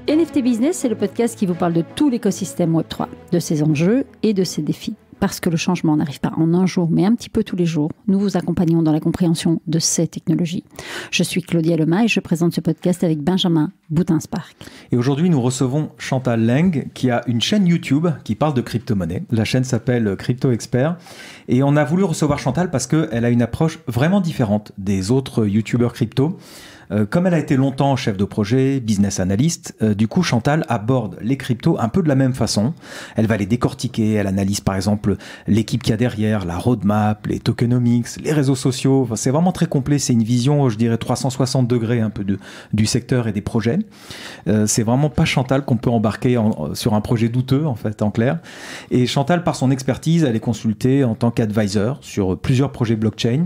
NFT Business, c'est le podcast qui vous parle de tout l'écosystème Web3, de ses enjeux et de ses défis. Parce que le changement n'arrive pas en un jour, mais un petit peu tous les jours, nous vous accompagnons dans la compréhension de ces technologies. Je suis Claudia Lema et je présente ce podcast avec Benjamin Boutins-Park. Et aujourd'hui, nous recevons Chantal Leng, qui a une chaîne YouTube qui parle de crypto-monnaie. La chaîne s'appelle Crypto Expert. Et on a voulu recevoir Chantal parce qu'elle a une approche vraiment différente des autres YouTubeurs crypto. Comme elle a été longtemps chef de projet, business analyst, du coup Chantal aborde les cryptos un peu de la même façon. Elle va les décortiquer, elle analyse par exemple l'équipe qu'il y a derrière, la roadmap, les tokenomics, les réseaux sociaux. Enfin, c'est vraiment très complet, c'est une vision, je dirais 360 degrés un peu du secteur et des projets. C'est vraiment pas Chantal qu'on peut embarquer sur un projet douteux en fait, en clair. Et Chantal, par son expertise, elle est consultée en tant qu'advisor sur plusieurs projets blockchain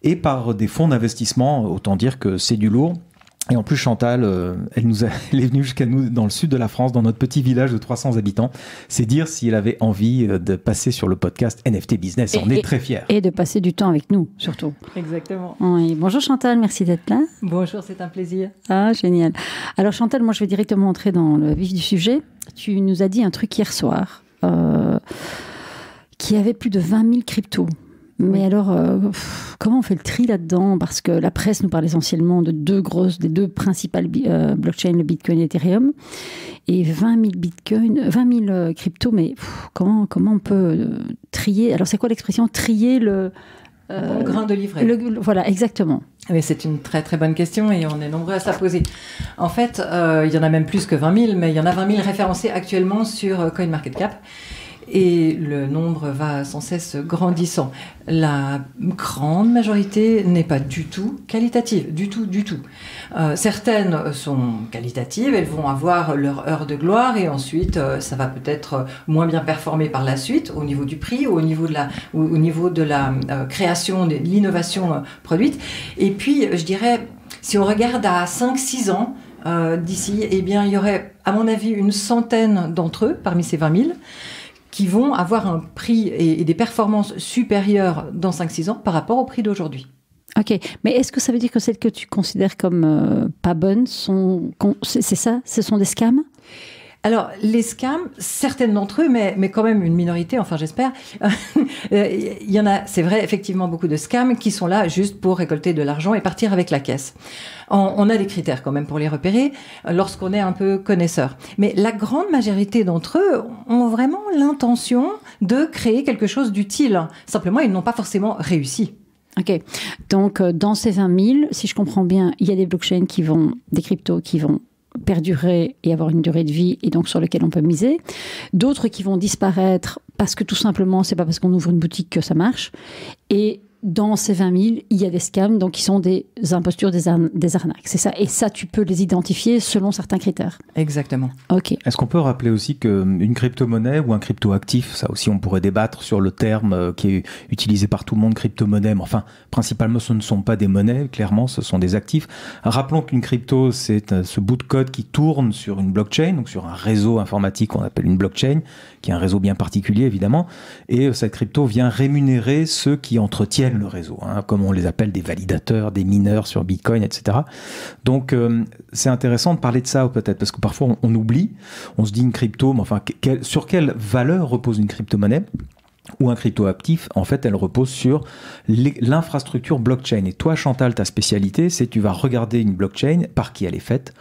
et par des fonds d'investissement, autant dire que c'est du lourd. Et en plus, Chantal, elle est venue jusqu'à nous dans le sud de la France, dans notre petit village de 300 habitants. C'est dire si elle avait envie de passer sur le podcast NFT Business. On est très fiers. Et de passer du temps avec nous, surtout. Exactement. Oui. Bonjour Chantal, merci d'être là. Bonjour, c'est un plaisir. Ah, génial. Alors Chantal, moi je vais directement entrer dans le vif du sujet. Tu nous as dit un truc hier soir, qu'il y avait plus de 20 000 cryptos. Mais alors, comment on fait le tri là-dedans? Parce que la presse nous parle essentiellement de des deux principales blockchains, le Bitcoin et l'Ethereum. Et 20 000 cryptos, mais comment on peut trier? Alors, c'est quoi l'expression? Trier le grain de livret. Voilà, exactement. Oui, c'est une très très bonne question et on est nombreux à se la poser. En fait, il y en a même plus que 20 000, mais il y en a 20 000 référencés actuellement sur CoinMarketCap. Et le nombre va sans cesse grandissant. La grande majorité n'est pas du tout qualitative, du tout. Certaines sont qualitatives, elles vont avoir leur heure de gloire et ensuite ça va peut-être moins bien performer par la suite au niveau du prix, au niveau de la création, de l'innovation produite. Et puis, je dirais, si on regarde à 5-6 ans d'ici, eh bien, il y aurait, à mon avis, une centaine d'entre eux parmi ces 20 000 qui vont avoir un prix et des performances supérieures dans 5-6 ans par rapport au prix d'aujourd'hui. Ok, mais est-ce que ça veut dire que celles que tu considères comme pas bonnes, c'est ça? Ce sont des scams? Alors, les scams, certaines d'entre eux, mais quand même une minorité, enfin j'espère, il y en a, c'est vrai, effectivement beaucoup de scams qui sont là juste pour récolter de l'argent et partir avec la caisse. On a des critères quand même pour les repérer lorsqu'on est un peu connaisseur. Mais la grande majorité d'entre eux ont vraiment l'intention de créer quelque chose d'utile. Simplement, ils n'ont pas forcément réussi. Ok, donc dans ces 20 000, si je comprends bien, il y a des blockchains des cryptos qui vont perdurer et avoir une durée de vie et donc sur lequel on peut miser. D'autres qui vont disparaître parce que tout simplement, c'est pas parce qu'on ouvre une boutique que ça marche. Et dans ces 20 000, il y a des scams, donc qui sont des impostures, des arnaques. C'est ça. Et ça, tu peux les identifier selon certains critères. Exactement. Ok. Est-ce qu'on peut rappeler aussi qu'une crypto-monnaie ou un crypto-actif, ça aussi on pourrait débattre sur le terme qui est utilisé par tout le monde, crypto-monnaie, mais enfin, principalement ce ne sont pas des monnaies, clairement, ce sont des actifs. Rappelons qu'une crypto, c'est ce bout de code qui tourne sur une blockchain, donc sur un réseau informatique qu'on appelle une blockchain, qui est un réseau bien particulier évidemment, et cette crypto vient rémunérer ceux qui entretiennent le réseau, comme on les appelle des validateurs, des mineurs sur Bitcoin, etc. Donc c'est intéressant de parler de ça peut-être, parce que parfois on oublie, on se dit une crypto, mais enfin sur quelle valeur repose une crypto-monnaie ou un crypto-actif? En fait, elle repose sur l'infrastructure blockchain. Et toi, Chantal, ta spécialité, c'est tu vas regarder une blockchain, par qui elle est faite,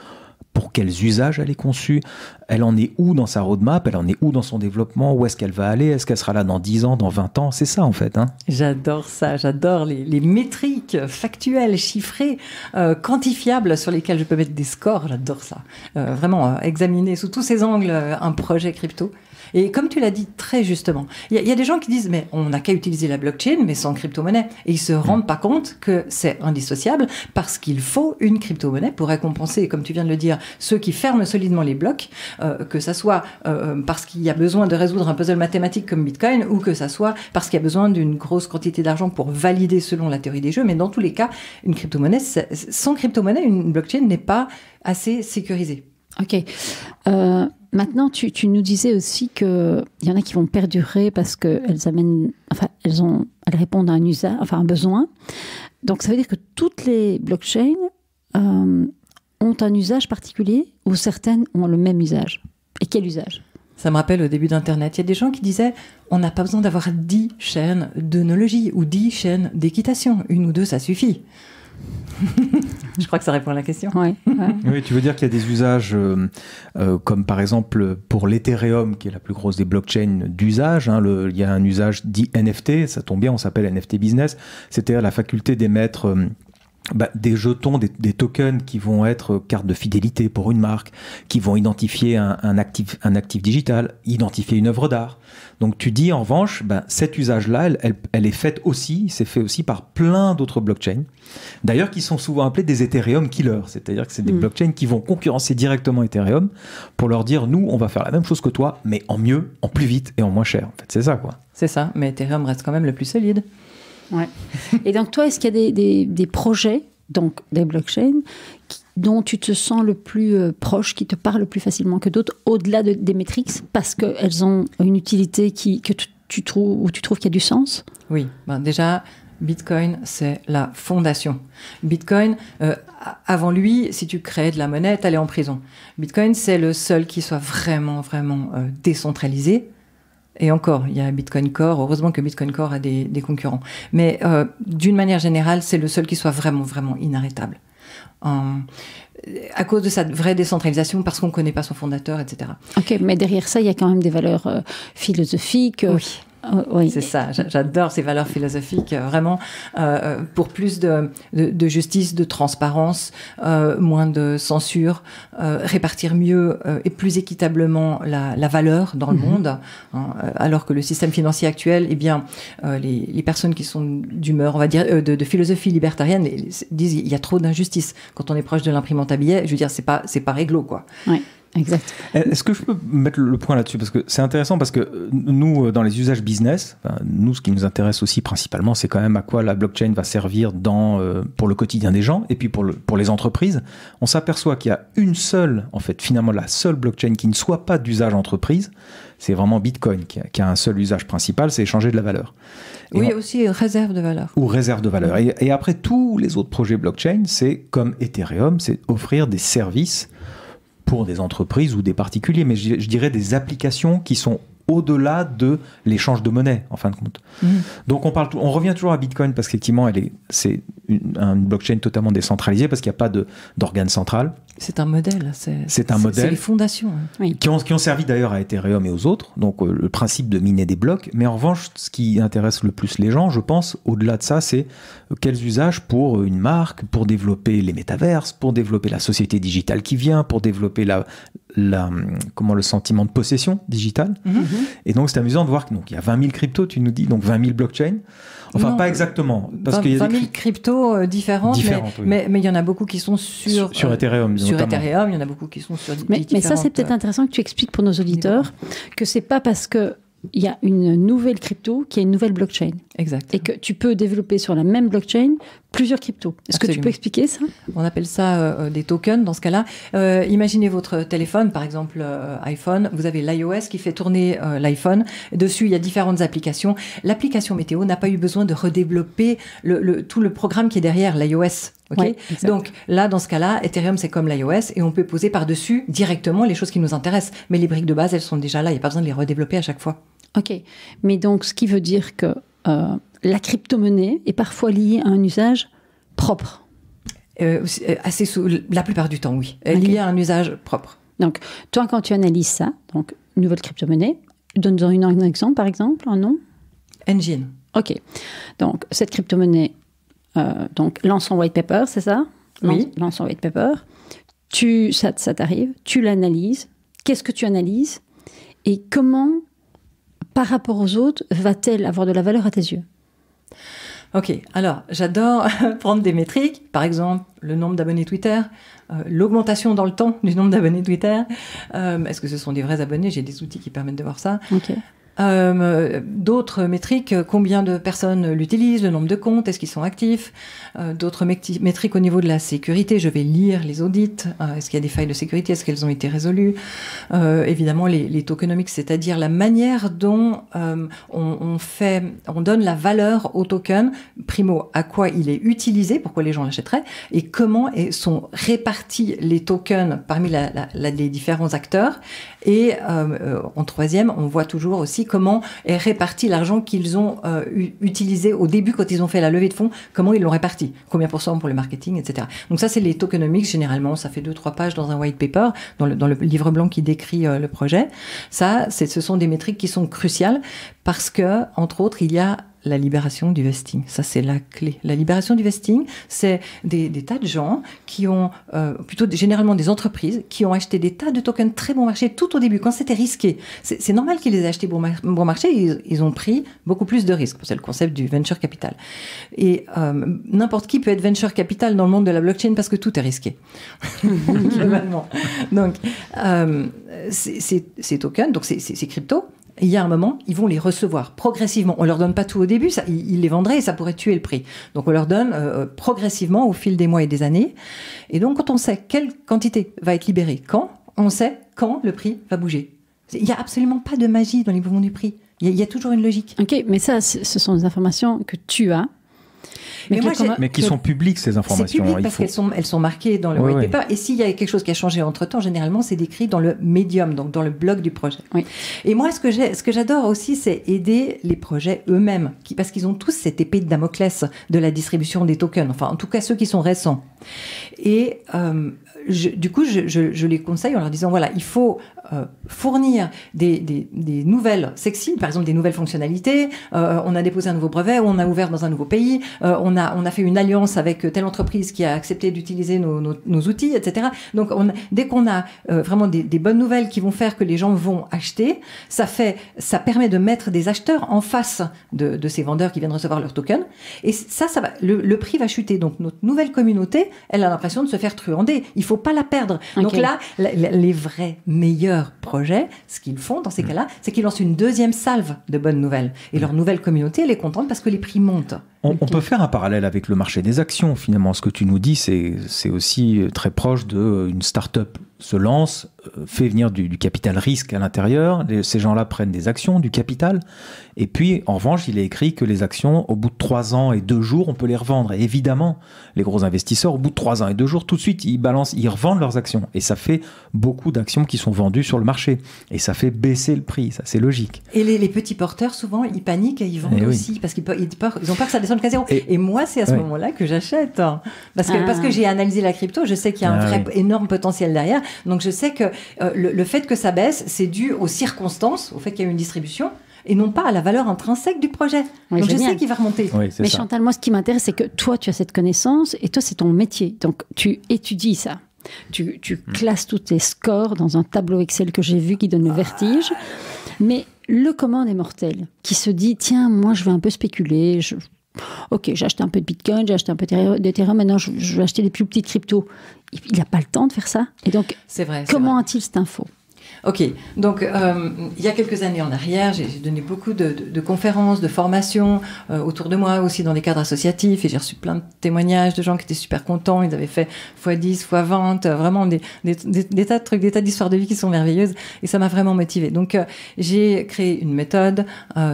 pour quels usages elle est conçue, elle en est où dans sa roadmap, elle en est où dans son développement, où est-ce qu'elle va aller, est-ce qu'elle sera là dans 10 ans, dans 20 ans, c'est ça en fait. J'adore ça, j'adore les métriques factuelles, chiffrées, quantifiables sur lesquelles je peux mettre des scores, j'adore ça. Vraiment, examiner sous tous ces angles un projet crypto. Et comme tu l'as dit très justement, il y a des gens qui disent mais on n'a qu'à utiliser la blockchain mais sans crypto-monnaie. Et ils se rendent pas compte que c'est indissociable parce qu'il faut une crypto-monnaie pour récompenser, comme tu viens de le dire, ceux qui ferment solidement les blocs, que ça soit parce qu'il y a besoin de résoudre un puzzle mathématique comme Bitcoin ou que ça soit parce qu'il y a besoin d'une grosse quantité d'argent pour valider selon la théorie des jeux. Mais dans tous les cas, une crypto-monnaie, sans crypto-monnaie, une blockchain n'est pas assez sécurisée. Ok. Maintenant, tu nous disais aussi qu'il y en a qui vont perdurer parce qu'elles amènent, enfin, elles répondent à un usage, enfin, un besoin. Donc, ça veut dire que toutes les blockchains ont ont un usage particulier ou certaines ont le même usage? Et quel usage? Ça me rappelle au début d'Internet, il y a des gens qui disaient on n'a pas besoin d'avoir 10 chaînes d'œnologie ou 10 chaînes d'équitation. 1 ou 2, ça suffit. Je crois que ça répond à la question. Ouais. Oui, tu veux dire qu'il y a des usages comme par exemple pour l'Ethereum, qui est la plus grosse des blockchains d'usage. Hein, il y a un usage dit NFT, ça tombe bien, on s'appelle NFT Business. C'est-à-dire la faculté d'émettre des jetons, des tokens qui vont être cartes de fidélité pour une marque, qui vont identifier un actif digital, identifier une œuvre d'art. Donc tu dis en revanche, cet usage-là, elle est faite aussi, c'est fait aussi par plein d'autres blockchains. D'ailleurs, qui sont souvent appelés des Ethereum killers, c'est-à-dire que c'est des blockchains qui vont concurrencer directement Ethereum pour leur dire, nous, on va faire la même chose que toi, mais en mieux, en plus vite et en moins cher. En fait, c'est ça, quoi. C'est ça, mais Ethereum reste quand même le plus solide. Ouais. Et donc toi, est-ce qu'il y a des projets, donc des blockchains, dont tu te sens le plus proche, qui te parlent le plus facilement que d'autres, au-delà des métriques, parce qu'elles ont une utilité que tu trouves qu'il y a du sens? Oui, déjà, Bitcoin, c'est la fondation. Bitcoin, avant lui, si tu créais de la monnaie, tu allais en prison. Bitcoin, c'est le seul qui soit vraiment, vraiment décentralisé. Et encore, il y a Bitcoin Core. Heureusement que Bitcoin Core a des concurrents. Mais d'une manière générale, c'est le seul qui soit vraiment, vraiment inarrêtable. À cause de sa vraie décentralisation, parce qu'on ne connaît pas son fondateur, etc. Ok, mais derrière ça, il y a quand même des valeurs philosophiques. Oui. Oui. C'est ça, j'adore ces valeurs philosophiques, vraiment, pour plus de justice, de transparence, moins de censure, répartir mieux et plus équitablement la valeur dans le monde, hein, alors que le système financier actuel, eh bien, les personnes qui sont d'humeur, on va dire, de philosophie libertarienne, disent il y a trop d'injustice. Quand on est proche de l'imprimante à billets, je veux dire, c'est pas réglo, quoi. Ouais. Exact. Est-ce que je peux mettre le point là-dessus? Parce que c'est intéressant, parce que nous, dans les usages business, nous, ce qui nous intéresse aussi principalement, c'est quand même à quoi la blockchain va servir pour le quotidien des gens, et puis pour les entreprises. On s'aperçoit qu'il y a une seule, en fait, finalement, la seule blockchain qui ne soit pas d'usage entreprise, c'est vraiment Bitcoin, qui a un seul usage principal, c'est échanger de la valeur. Oui, aussi réserve de valeur. Ou réserve de valeur. Et après, tous les autres projets blockchain, c'est comme Ethereum, c'est offrir des services pour des entreprises ou des particuliers, mais je dirais des applications qui sont au-delà de l'échange de monnaie, en fin de compte. Donc on revient toujours à Bitcoin, parce qu'effectivement, c'est une blockchain totalement décentralisée, parce qu'il n'y a pas d'organe central. C'est un modèle. C'est un modèle. C'est les fondations. Oui. Qui ont servi d'ailleurs à Ethereum et aux autres, donc le principe de miner des blocs. Mais en revanche, ce qui intéresse le plus les gens, je pense, au-delà de ça, c'est quels usages pour une marque, pour développer les métaverses, pour développer la société digitale qui vient, pour développer le sentiment de possession digitale. Et donc c'est amusant de voir qu'il y a 20 000 cryptos, tu nous dis, donc 20 000 blockchains. Enfin, non, pas exactement. Parce 20 000 cryptos différentes, mais il y en a beaucoup qui sont sur Ethereum. Sur Ethereum, il y en a beaucoup qui sont sur mais ça, c'est peut-être intéressant que tu expliques pour nos auditeurs que c'est pas parce que il y a une nouvelle crypto qui a une nouvelle blockchain. Exact. Et que tu peux développer sur la même blockchain plusieurs cryptos. Est-ce que tu peux expliquer ça? On appelle ça des tokens dans ce cas-là. Imaginez votre téléphone, par exemple iPhone. Vous avez l'iOS qui fait tourner l'iPhone. Dessus, il y a différentes applications. L'application météo n'a pas eu besoin de redévelopper tout le programme qui est derrière l'iOS. Okay, ouais, donc là, dans ce cas-là, Ethereum, c'est comme l'iOS et on peut poser par-dessus directement les choses qui nous intéressent. Mais les briques de base, elles sont déjà là. Il n'y a pas besoin de les redévelopper à chaque fois. Ok, mais donc ce qui veut dire que la crypto-monnaie est parfois liée à un usage propre. La plupart du temps, oui. Okay. Liée à un usage propre. Donc, toi, quand tu analyses ça, donc nouvelle crypto-monnaie, donne-en un exemple, par exemple, un nom. Engine. Ok, donc cette crypto-monnaie donc lance son white paper, c'est ça? Oui. Lance son white paper. Ça t'arrive, tu l'analyses. Qu'est-ce que tu analyses? Et comment, par rapport aux autres, va-t-elle avoir de la valeur à tes yeux? Ok, alors j'adore prendre des métriques, par exemple le nombre d'abonnés Twitter, l'augmentation dans le temps du nombre d'abonnés Twitter. Est-ce que ce sont des vrais abonnés? J'ai des outils qui permettent de voir ça. Ok. D'autres métriques, combien de personnes l'utilisent, le nombre de comptes, est-ce qu'ils sont actifs. D'autres métriques au niveau de la sécurité, je vais lire les audits, est-ce qu'il y a des failles de sécurité, est-ce qu'elles ont été résolues. Évidemment, les tokenomics, c'est-à-dire la manière dont on donne la valeur au token, primo, à quoi il est utilisé, pourquoi les gens l'achèteraient, et comment sont répartis les tokens parmi les différents acteurs. Et en troisième, on voit toujours aussi comment est réparti l'argent qu'ils ont utilisé au début quand ils ont fait la levée de fonds, comment ils l'ont réparti, combien % pour le marketing, etc. Donc ça, c'est les tokenomics, généralement, ça fait 2-3 pages dans un white paper, dans le livre blanc qui décrit le projet. Ça, ce sont des métriques qui sont cruciales parce que, entre autres, il y a la libération du vesting. Ça, c'est la clé. La libération du vesting, c'est des tas de gens qui ont, plutôt généralement des entreprises, qui ont acheté des tas de tokens très bon marché tout au début, quand c'était risqué. C'est normal qu'ils les aient achetés bon marché, ils ont pris beaucoup plus de risques. C'est le concept du venture capital. Et n'importe qui peut être venture capital dans le monde de la blockchain parce que tout est risqué. Globalement. Donc, ces tokens, donc ces cryptos, il y a un moment, ils vont les recevoir progressivement. On leur donne pas tout au début, ils les vendraient et ça pourrait tuer le prix. Donc on leur donne progressivement au fil des mois et des années. Et donc quand on sait quelle quantité va être libérée quand, on sait quand le prix va bouger. Il n'y a absolument pas de magie dans les mouvements du prix. Il y a toujours une logique. Ok, mais ça, ce sont des informations que tu as. Mais qui sont publiques, ces informations. C'est public parce qu'elles sont marquées dans le white paper. Et s'il y a quelque chose qui a changé entre-temps, généralement, c'est décrit dans le Medium, donc dans le blog du projet. Oui. Et moi, ce que j'adore aussi, c'est aider les projets eux-mêmes, parce qu'ils ont tous cette épée de Damoclès de la distribution des tokens, enfin, en tout cas, ceux qui sont récents. Et du coup, je les conseille en leur disant, voilà, il faut fournir des nouvelles sexy, par exemple des nouvelles fonctionnalités, on a déposé un nouveau brevet, on a ouvert dans un nouveau pays, on a fait une alliance avec telle entreprise qui a accepté d'utiliser nos outils, etc. Donc dès qu'on a vraiment des bonnes nouvelles qui vont faire que les gens vont acheter, ça permet de mettre des acheteurs en face de ces vendeurs qui viennent recevoir leur token, et ça va, le prix va chuter. Donc notre nouvelle communauté, elle a l'impression de se faire truander, il faut pas la perdre. Okay. Donc là, les vrais meilleurs projets, ce qu'ils font dans ces cas-là, c'est qu'ils lancent une deuxième salve de bonnes nouvelles. Et leur nouvelle communauté, elle est contente parce que les prix montent. On peut faire un parallèle avec le marché des actions, finalement. Ce que tu nous dis, c'est aussi très proche d'une start-up se lance, fait venir du capital risque à l'intérieur. Ces gens-là prennent des actions, du capital. Et puis, en revanche, il est écrit que les actions, au bout de 3 ans et 2 jours, on peut les revendre. Et évidemment, les gros investisseurs, au bout de 3 ans et 2 jours, tout de suite, ils revendent leurs actions. Et ça fait beaucoup d'actions qui sont vendues sur le marché. Et ça fait baisser le prix. Ça, c'est logique. Et les petits porteurs, souvent, ils paniquent et ils vendent aussi. Parce qu'ils ont peur que ça descende qu'à zéro. Et moi, c'est à ce moment-là que j'achète. Parce que j'ai analysé la crypto, je sais qu'il y a un vrai énorme potentiel derrière. Donc, je sais que le fait que ça baisse, c'est dû aux circonstances, au fait qu'il y a une distribution, et non pas à la valeur intrinsèque du projet. Oui, donc, je sais qu'il va remonter. Oui, mais ça. Chantal, moi, ce qui m'intéresse, c'est que toi, tu as cette connaissance, et toi, c'est ton métier. Donc, tu étudies ça. Tu classes tous tes scores dans un tableau Excel que j'ai vu qui donne le vertige. Mais le commun des mortels, qui se dit, tiens, moi, je vais un peu spéculer, ok, j'ai acheté un peu de Bitcoin, j'ai acheté un peu d'Ethereum, maintenant je vais acheter des plus petites cryptos. Il n'a pas le temps de faire ça. Et donc, comment a-t-il cette info ? Ok, donc il y a quelques années en arrière, j'ai donné beaucoup de conférences, de formations autour de moi, aussi dans des cadres associatifs, et j'ai reçu plein de témoignages de gens qui étaient super contents, ils avaient fait x10, x20, vraiment des tas de trucs, des tas d'histoires de vie qui sont merveilleuses, et ça m'a vraiment motivée. Donc j'ai créé une méthode,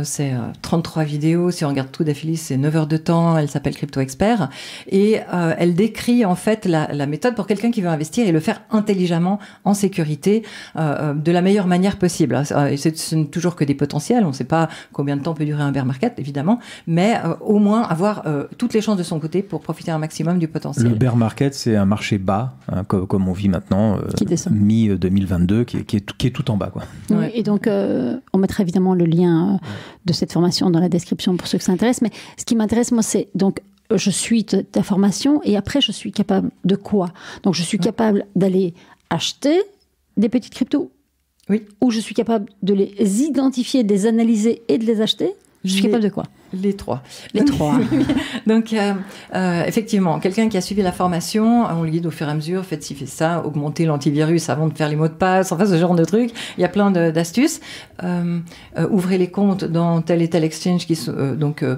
c'est 33 vidéos, si on regarde tout d'affilée, c'est 9 heures de temps, elle s'appelle Crypto Expert, et elle décrit en fait la méthode pour quelqu'un qui veut investir et le faire intelligemment, en sécurité, de la meilleure manière possible. Ce n'est toujours que des potentiels, on ne sait pas combien de temps peut durer un bear market, évidemment, mais au moins avoir toutes les chances de son côté pour profiter un maximum du potentiel. Le bear market, c'est un marché bas, hein, comme on vit maintenant, mi-2022, qui est tout en bas, quoi. Oui, et donc, on mettra évidemment le lien de cette formation dans la description pour ceux que ça intéresse, mais ce qui m'intéresse, moi, c'est donc je suis ta formation, et après, je suis capable de quoi ? Donc, je suis capable d'aller acheter des petites cryptos. Oui. Ou je suis capable de les identifier, de les analyser et de les acheter. Je suis capable de quoi ? Les trois. Les trois. Donc, effectivement, quelqu'un qui a suivi la formation, on lui guide au fur et à mesure, faites ci, faites ça, augmentez l'antivirus avant de faire les mots de passe, enfin ce genre de trucs. Il y a plein d'astuces. Ouvrez les comptes dans tel et tel exchange,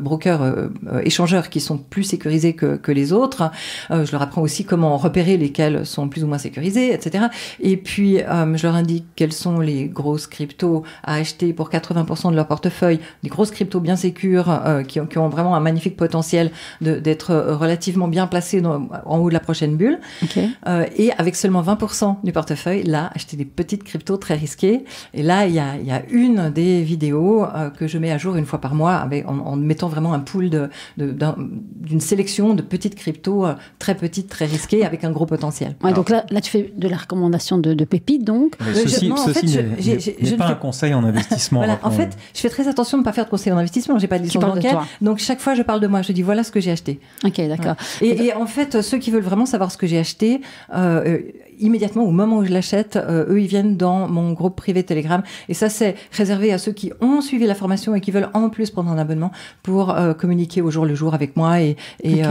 brokers, échangeurs qui sont plus sécurisés que les autres. Je leur apprends aussi comment repérer lesquels sont plus ou moins sécurisés, etc. Et puis, je leur indique quelles sont les grosses cryptos à acheter pour 80% de leur portefeuille, des grosses cryptos bien sécures, qui ont vraiment un magnifique potentiel d'être relativement bien placés en haut de la prochaine bulle. Okay. Et avec seulement 20% du portefeuille, là, acheter des petites cryptos très risquées. Et là, il y a une des vidéos que je mets à jour une fois par mois en mettant vraiment un pool d'une sélection de petites cryptos très petites, très risquées, avec un gros potentiel. Ouais, donc là, tu fais de la recommandation de pépites, donc. Ceci n'est pas un conseil en investissement. Voilà, en fait, je fais très attention de ne pas faire de conseil en investissement. J'ai pas de licence bancaire. Donc, chaque fois, je parle de moi. Je dis, voilà ce que j'ai acheté. Ok, d'accord. Ouais. Et en fait, ceux qui veulent vraiment savoir ce que j'ai acheté, immédiatement, au moment où je l'achète, eux, ils viennent dans mon groupe privé Telegram. Et ça, c'est réservé à ceux qui ont suivi la formation et qui veulent en plus prendre un abonnement pour communiquer au jour le jour avec moi et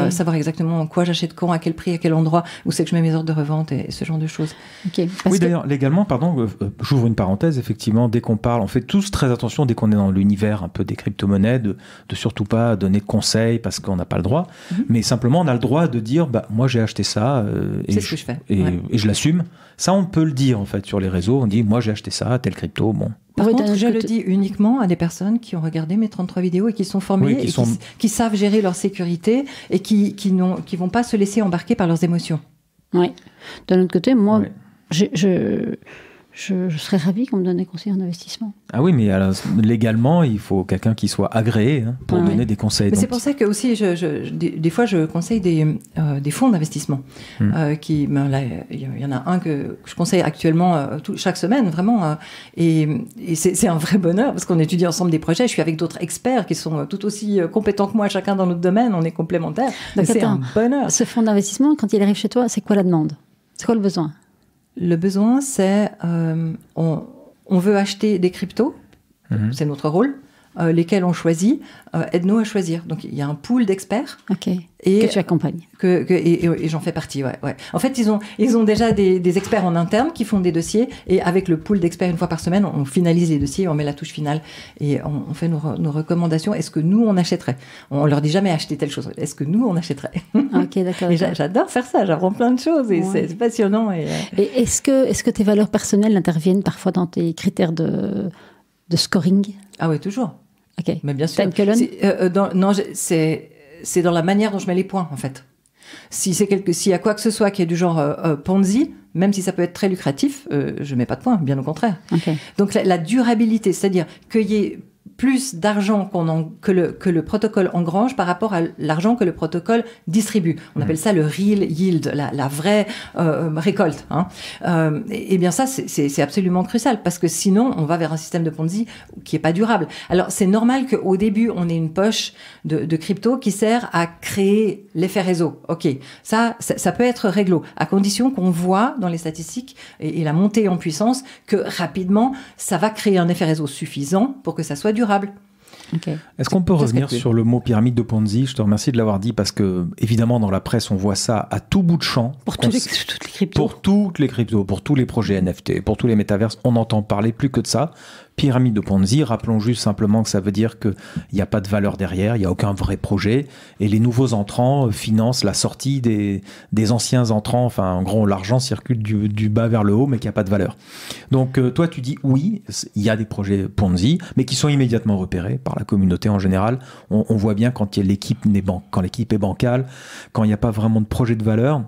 savoir exactement quoi j'achète quand, à quel prix, à quel endroit, où c'est que je mets mes ordres de revente et ce genre de choses. Okay. Oui, d'ailleurs, légalement, pardon, j'ouvre une parenthèse, effectivement, dès qu'on parle, on fait tous très attention, dès qu'on est dans l'univers un peu des crypto-monnaies, de surtout pas donner de conseils parce qu'on n'a pas le droit, mais simplement, on a le droit de dire, moi, j'ai acheté ça, c'est ce que je fais. Et je l'assume. Ça, on peut le dire, en fait, sur les réseaux. On dit, moi, j'ai acheté ça, telle crypto, bon. Par contre, je le dis uniquement à des personnes qui ont regardé mes 33 vidéos et qui sont formées qui savent gérer leur sécurité et qui vont pas se laisser embarquer par leurs émotions. Oui. D'un autre côté, moi, je serais ravie qu'on me donne des conseils en investissement. Ah oui, mais alors, légalement, il faut quelqu'un qui soit agréé pour donner des conseils. Mais c'est pour ça que aussi, des fois, je conseille des fonds d'investissement. Là, il y en a un que je conseille actuellement chaque semaine, vraiment. Et c'est un vrai bonheur parce qu'on étudie ensemble des projets. Je suis avec d'autres experts qui sont tout aussi compétents que moi, chacun dans notre domaine. On est complémentaires. Donc, c'est un bonheur. Ce fonds d'investissement, quand il arrive chez toi, c'est quoi la demande? C'est quoi le besoin? Le besoin, c'est on veut acheter des cryptos, c'est notre rôle, lesquels on choisit, aide-nous à choisir. Donc il y a un pool d'experts. Ok. Et que tu accompagnes. Et j'en fais partie, ouais. En fait, ils ont déjà des experts en interne qui font des dossiers, et avec le pool d'experts, une fois par semaine, on finalise les dossiers, on met la touche finale, et on fait nos recommandations. Est-ce que nous, on achèterait? On leur dit jamais acheter telle chose. Est-ce que nous, on achèterait? Ok, d'accord. Et j'adore faire ça, j'apprends plein de choses, et c'est passionnant. Et est-ce que tes valeurs personnelles interviennent parfois dans tes critères de scoring? Ah oui, toujours. Ok. Mais bien sûr. C'est dans la manière dont je mets les points, en fait. S'il y a quoi que ce soit qui est du genre Ponzi, même si ça peut être très lucratif, je mets pas de points, bien au contraire. Okay. Donc la durabilité, c'est-à-dire qu'il y ait plus d'argent que le protocole engrange par rapport à l'argent que le protocole distribue. On appelle ça le real yield, la vraie récolte. Et bien ça, c'est absolument crucial, parce que sinon, on va vers un système de Ponzi qui est pas durable. Alors, c'est normal qu'au début, on ait une poche de crypto qui sert à créer l'effet réseau. Ok, ça peut être réglo, à condition qu'on voit dans les statistiques et la montée en puissance que rapidement, ça va créer un effet réseau suffisant pour que ça soit durable. Okay. Est-ce qu'on peut revenir sur le mot pyramide de Ponzi? Je te remercie de l'avoir dit, parce que évidemment dans la presse on voit ça à tout bout de champ. Pour toutes les cryptos. Pour toutes les cryptos, pour tous les projets NFT, pour tous les métaverses, on n'entend parler plus que de ça. Pyramide de Ponzi, rappelons juste simplement que ça veut dire qu'il n'y a pas de valeur derrière, il n'y a aucun vrai projet, et les nouveaux entrants financent la sortie des anciens entrants. Enfin, en gros, l'argent circule du bas vers le haut, mais qu'il n'y a pas de valeur. Donc toi, tu dis oui, il y a des projets Ponzi, mais qui sont immédiatement repérés par la communauté en général. On voit bien quand l'équipe est bancale, quand il n'y a pas vraiment de projet de valeur.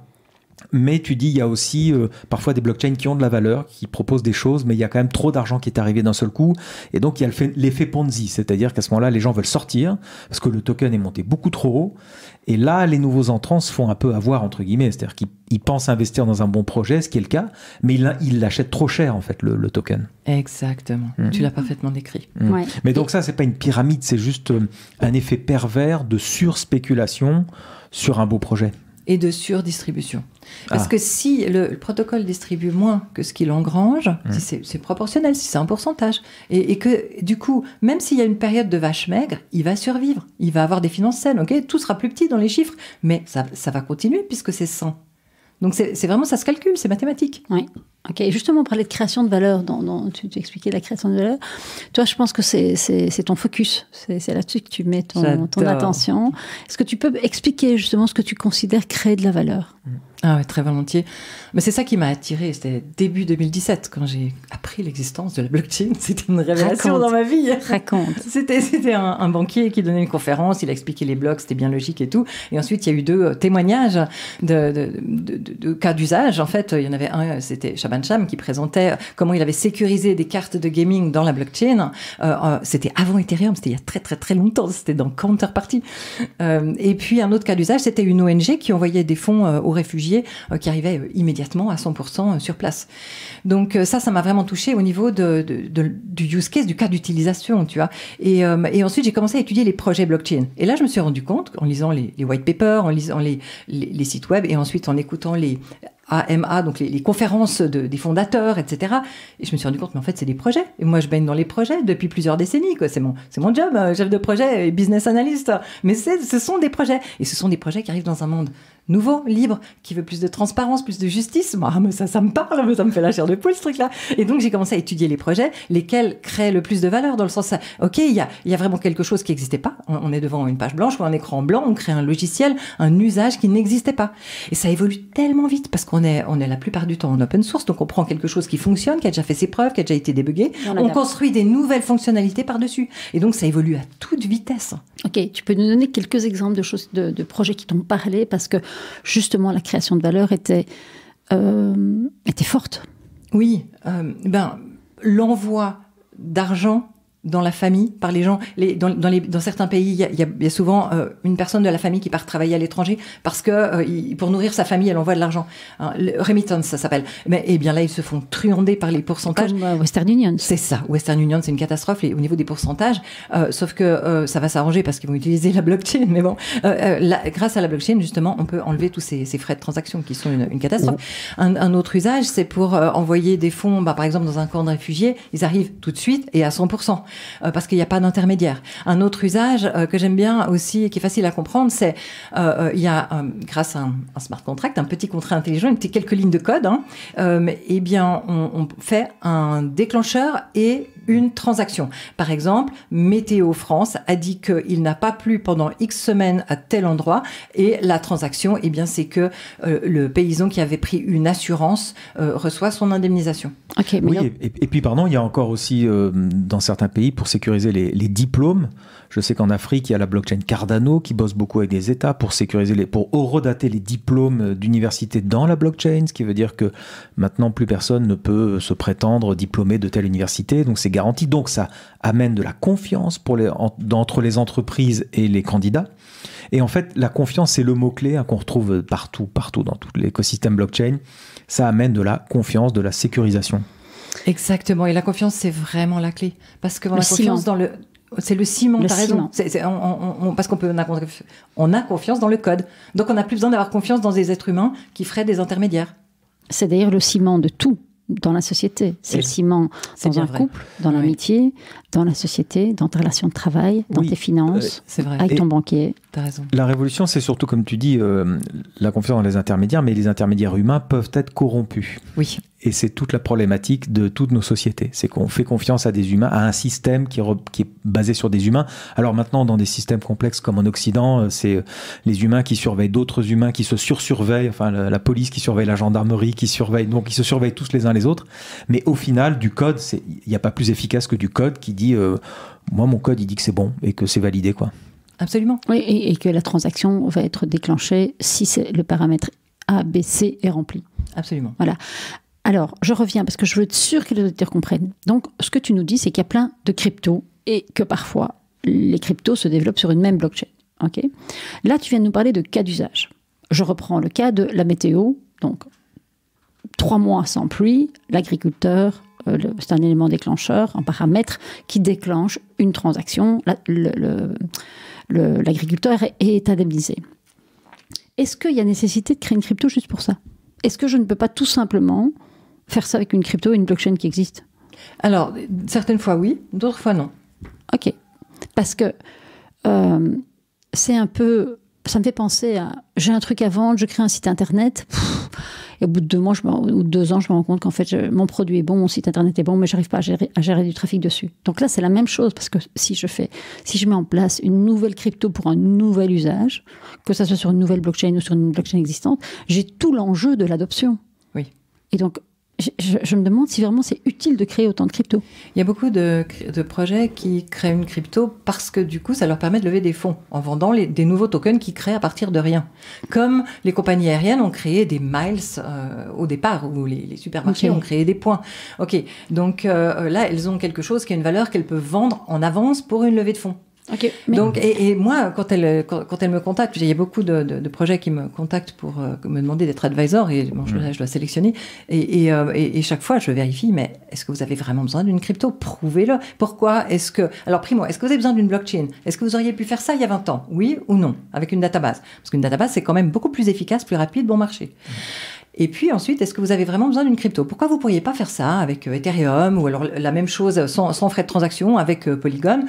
Mais tu dis, il y a aussi parfois des blockchains qui ont de la valeur, qui proposent des choses, mais il y a quand même trop d'argent qui est arrivé d'un seul coup. Et donc, il y a l'effet Ponzi, c'est-à-dire qu'à ce moment-là, les gens veulent sortir parce que le token est monté beaucoup trop haut. Et là, les nouveaux entrants se font un peu avoir, entre guillemets. C'est-à-dire qu'ils pensent investir dans un bon projet, ce qui est le cas, mais ils l'achètent trop cher, en fait, le token. Exactement. Tu l'as parfaitement décrit. Ouais. Mais donc ça, c'est pas une pyramide, c'est juste un effet pervers de surspéculation sur un beau projet. et de surdistribution. Parce que si le protocole distribue moins que ce qu'il engrange, si c'est proportionnel, si c'est un pourcentage, et que du coup, même s'il y a une période de vache maigre, il va survivre, il va avoir des finances saines, ok, tout sera plus petit dans les chiffres, mais ça va continuer puisque c'est 100. Donc c'est vraiment, ça se calcule, c'est mathématique. Oui. Ok, justement, on parlait de création de valeur, tu expliquais la création de valeur. Toi, je pense que c'est ton focus, c'est là-dessus que tu mets ton attention. Est-ce que tu peux expliquer justement ce que tu considères créer de la valeur ? Ah ouais, très volontiers. Mais c'est ça qui m'a attirée. C'était début 2017 quand j'ai appris l'existence de la blockchain. C'était une révélation dans ma vie. Raconte. C'était un banquier qui donnait une conférence. Il a expliqué les blocs, c'était bien logique et tout. Et ensuite, il y a eu 2 témoignages de cas d'usage. En fait, il y en avait un, c'était Shaban Sham qui présentait comment il avait sécurisé des cartes de gaming dans la blockchain. C'était avant Ethereum, c'était il y a très très très longtemps. C'était dans Counterparty. Et puis un autre cas d'usage, c'était une ONG qui envoyait des fonds aux réfugiés qui arrivaient immédiatement à 100% sur place. Donc ça m'a vraiment touchée au niveau du use case, du cas d'utilisation, tu vois. Et ensuite, j'ai commencé à étudier les projets blockchain. Et là, je me suis rendu compte, en lisant les white papers, en lisant les sites web, et ensuite en écoutant les AMA, donc les conférences des fondateurs, etc. Et je me suis rendu compte, mais en fait, c'est des projets. Et moi, je baigne dans les projets depuis plusieurs décennies, quoi. C'est mon job, chef de projet et business analyst. Mais ce sont des projets. Et ce sont des projets qui arrivent dans un monde nouveau, libre, qui veut plus de transparence, plus de justice. Moi, mais ça me parle, ça me fait la chair de poule, ce truc-là. Et donc, j'ai commencé à étudier les projets, lesquels créent le plus de valeur, dans le sens, ok, il y a vraiment quelque chose qui n'existait pas. On est devant une page blanche ou un écran blanc, on crée un logiciel, un usage qui n'existait pas. Et ça évolue tellement vite, parce qu'on est la plupart du temps en open source, donc on prend quelque chose qui fonctionne, qui a déjà fait ses preuves, qui a déjà été débugué, on construit des nouvelles fonctionnalités par-dessus. Et donc, ça évolue à toute vitesse. Ok, tu peux nous donner quelques exemples de choses, de projets qui t'ont parlé, parce que justement, la création de valeur était forte. Oui, l'envoi d'argent dans la famille, par les gens. Dans certains pays, il y a souvent une personne de la famille qui part travailler à l'étranger parce que pour nourrir sa famille, elle envoie de l'argent. Le remittance, ça s'appelle. Et bien là, ils se font truander par les pourcentages. Comme Western Union. C'est ça. Western Union, c'est une catastrophe au niveau des pourcentages. Sauf que ça va s'arranger parce qu'ils vont utiliser la blockchain. Mais bon, grâce à la blockchain, justement, on peut enlever tous ces frais de transaction qui sont une catastrophe. Un autre usage, c'est pour envoyer des fonds, par exemple, dans un camp de réfugiés. Ils arrivent tout de suite et à 100%. Parce qu'il n'y a pas d'intermédiaire. Un autre usage que j'aime bien aussi, qui est facile à comprendre, c'est il y a, grâce à un smart contract, un petit contrat intelligent, quelques lignes de code, eh bien, on fait un déclencheur et une transaction. Par exemple, Météo France a dit qu'il n'a pas plu pendant X semaines à tel endroit, et la transaction, eh bien, c'est que le paysan qui avait pris une assurance reçoit son indemnisation. Okay, oui, et puis pardon, il y a encore aussi dans certains pays, pour sécuriser les diplômes, je sais qu'en Afrique, il y a la blockchain Cardano qui bosse beaucoup avec des États pour sécuriser pour horodater les diplômes d'université dans la blockchain, ce qui veut dire que maintenant, plus personne ne peut se prétendre diplômé de telle université, donc c'est garanti. Donc ça amène de la confiance entre les entreprises et les candidats. Et en fait, la confiance, c'est le mot-clé qu'on retrouve partout dans tout l'écosystème blockchain. Ça amène de la confiance, de la sécurisation. Exactement. Et la confiance, c'est vraiment la clé. Parce que confiance dans le... C'est le ciment, t'as raison. Parce on a confiance dans le code. Donc, on n'a plus besoin d'avoir confiance dans des êtres humains qui feraient des intermédiaires. C'est d'ailleurs le ciment de tout dans la société. C'est le ciment dans un couple, dans l'amitié, dans la société, dans tes relations de travail, dans tes finances, avec ton banquier. T'as raison. La révolution, c'est surtout, comme tu dis, la confiance dans les intermédiaires, mais les intermédiaires humains peuvent être corrompus. Oui. Et c'est toute la problématique de toutes nos sociétés. C'est qu'on fait confiance à des humains, à un système qui est basé sur des humains. Alors maintenant, dans des systèmes complexes comme en Occident, c'est les humains qui surveillent d'autres humains, qui se surveillent, enfin la police qui surveille la gendarmerie, qui surveille, donc ils se surveillent tous les uns les autres. Mais au final, du code, il n'y a pas plus efficace que du code qui dit moi, mon code, il dit que c'est bon et que c'est validé, quoi. Absolument. Oui, et que la transaction va être déclenchée si le paramètre A, B, C est rempli. Absolument. Voilà. Alors, je reviens parce que je veux être sûre que les auditeurs comprennent. Donc, ce que tu nous dis, c'est qu'il y a plein de cryptos et que parfois, les cryptos se développent sur une même blockchain. Okay ? Là, tu viens de nous parler de cas d'usage. Je reprends le cas de la météo. Donc, 3 mois sans pluie, l'agriculteur, c'est un élément déclencheur, un paramètre qui déclenche une transaction. L'agriculteur est indemnisé. est-ce qu'il y a nécessité de créer une crypto juste pour ça? Est-ce que je ne peux pas tout simplement faire ça avec une crypto, une blockchain qui existe? Alors, certaines fois oui, d'autres fois non. Ok. Parce que c'est un peu... Ça me fait penser à... J'ai un truc à vendre, je crée un site internet. Et au bout de 2 mois ou 2 ans, je me rends compte qu'en fait, mon produit est bon, mon site internet est bon, mais je n'arrive pas à gérer du trafic dessus. Donc là, c'est la même chose, parce que si je mets en place une nouvelle crypto pour un nouvel usage, que ça soit sur une nouvelle blockchain ou sur une blockchain existante, j'ai tout l'enjeu de l'adoption. Oui. Et donc, je me demande si vraiment c'est utile de créer autant de crypto. Il y a beaucoup de projets qui créent une crypto parce que du coup, ça leur permet de lever des fonds en vendant des nouveaux tokens qu'ils créent à partir de rien. Comme les compagnies aériennes ont créé des miles au départ, ou les supermarchés ont créé des points. Ok, donc là, elles ont quelque chose qui a une valeur qu'elles peuvent vendre en avance pour une levée de fonds. Okay, donc, et moi, quand elle me contacte, il y a beaucoup de projets qui me contactent pour me demander d'être advisor, et bon, je dois sélectionner, et chaque fois je vérifie, mais est-ce que vous avez vraiment besoin d'une crypto? Prouvez-le. Pourquoi est-ce que... Alors, primo, est-ce que vous avez besoin d'une blockchain? Est-ce que vous auriez pu faire ça il y a 20 ans? Oui ou non? Avec une database. Parce qu'une database, c'est quand même beaucoup plus efficace, plus rapide, bon marché. Et puis ensuite, est-ce que vous avez vraiment besoin d'une crypto? Pourquoi vous ne pourriez pas faire ça avec Ethereum, ou alors la même chose sans frais de transaction avec Polygon?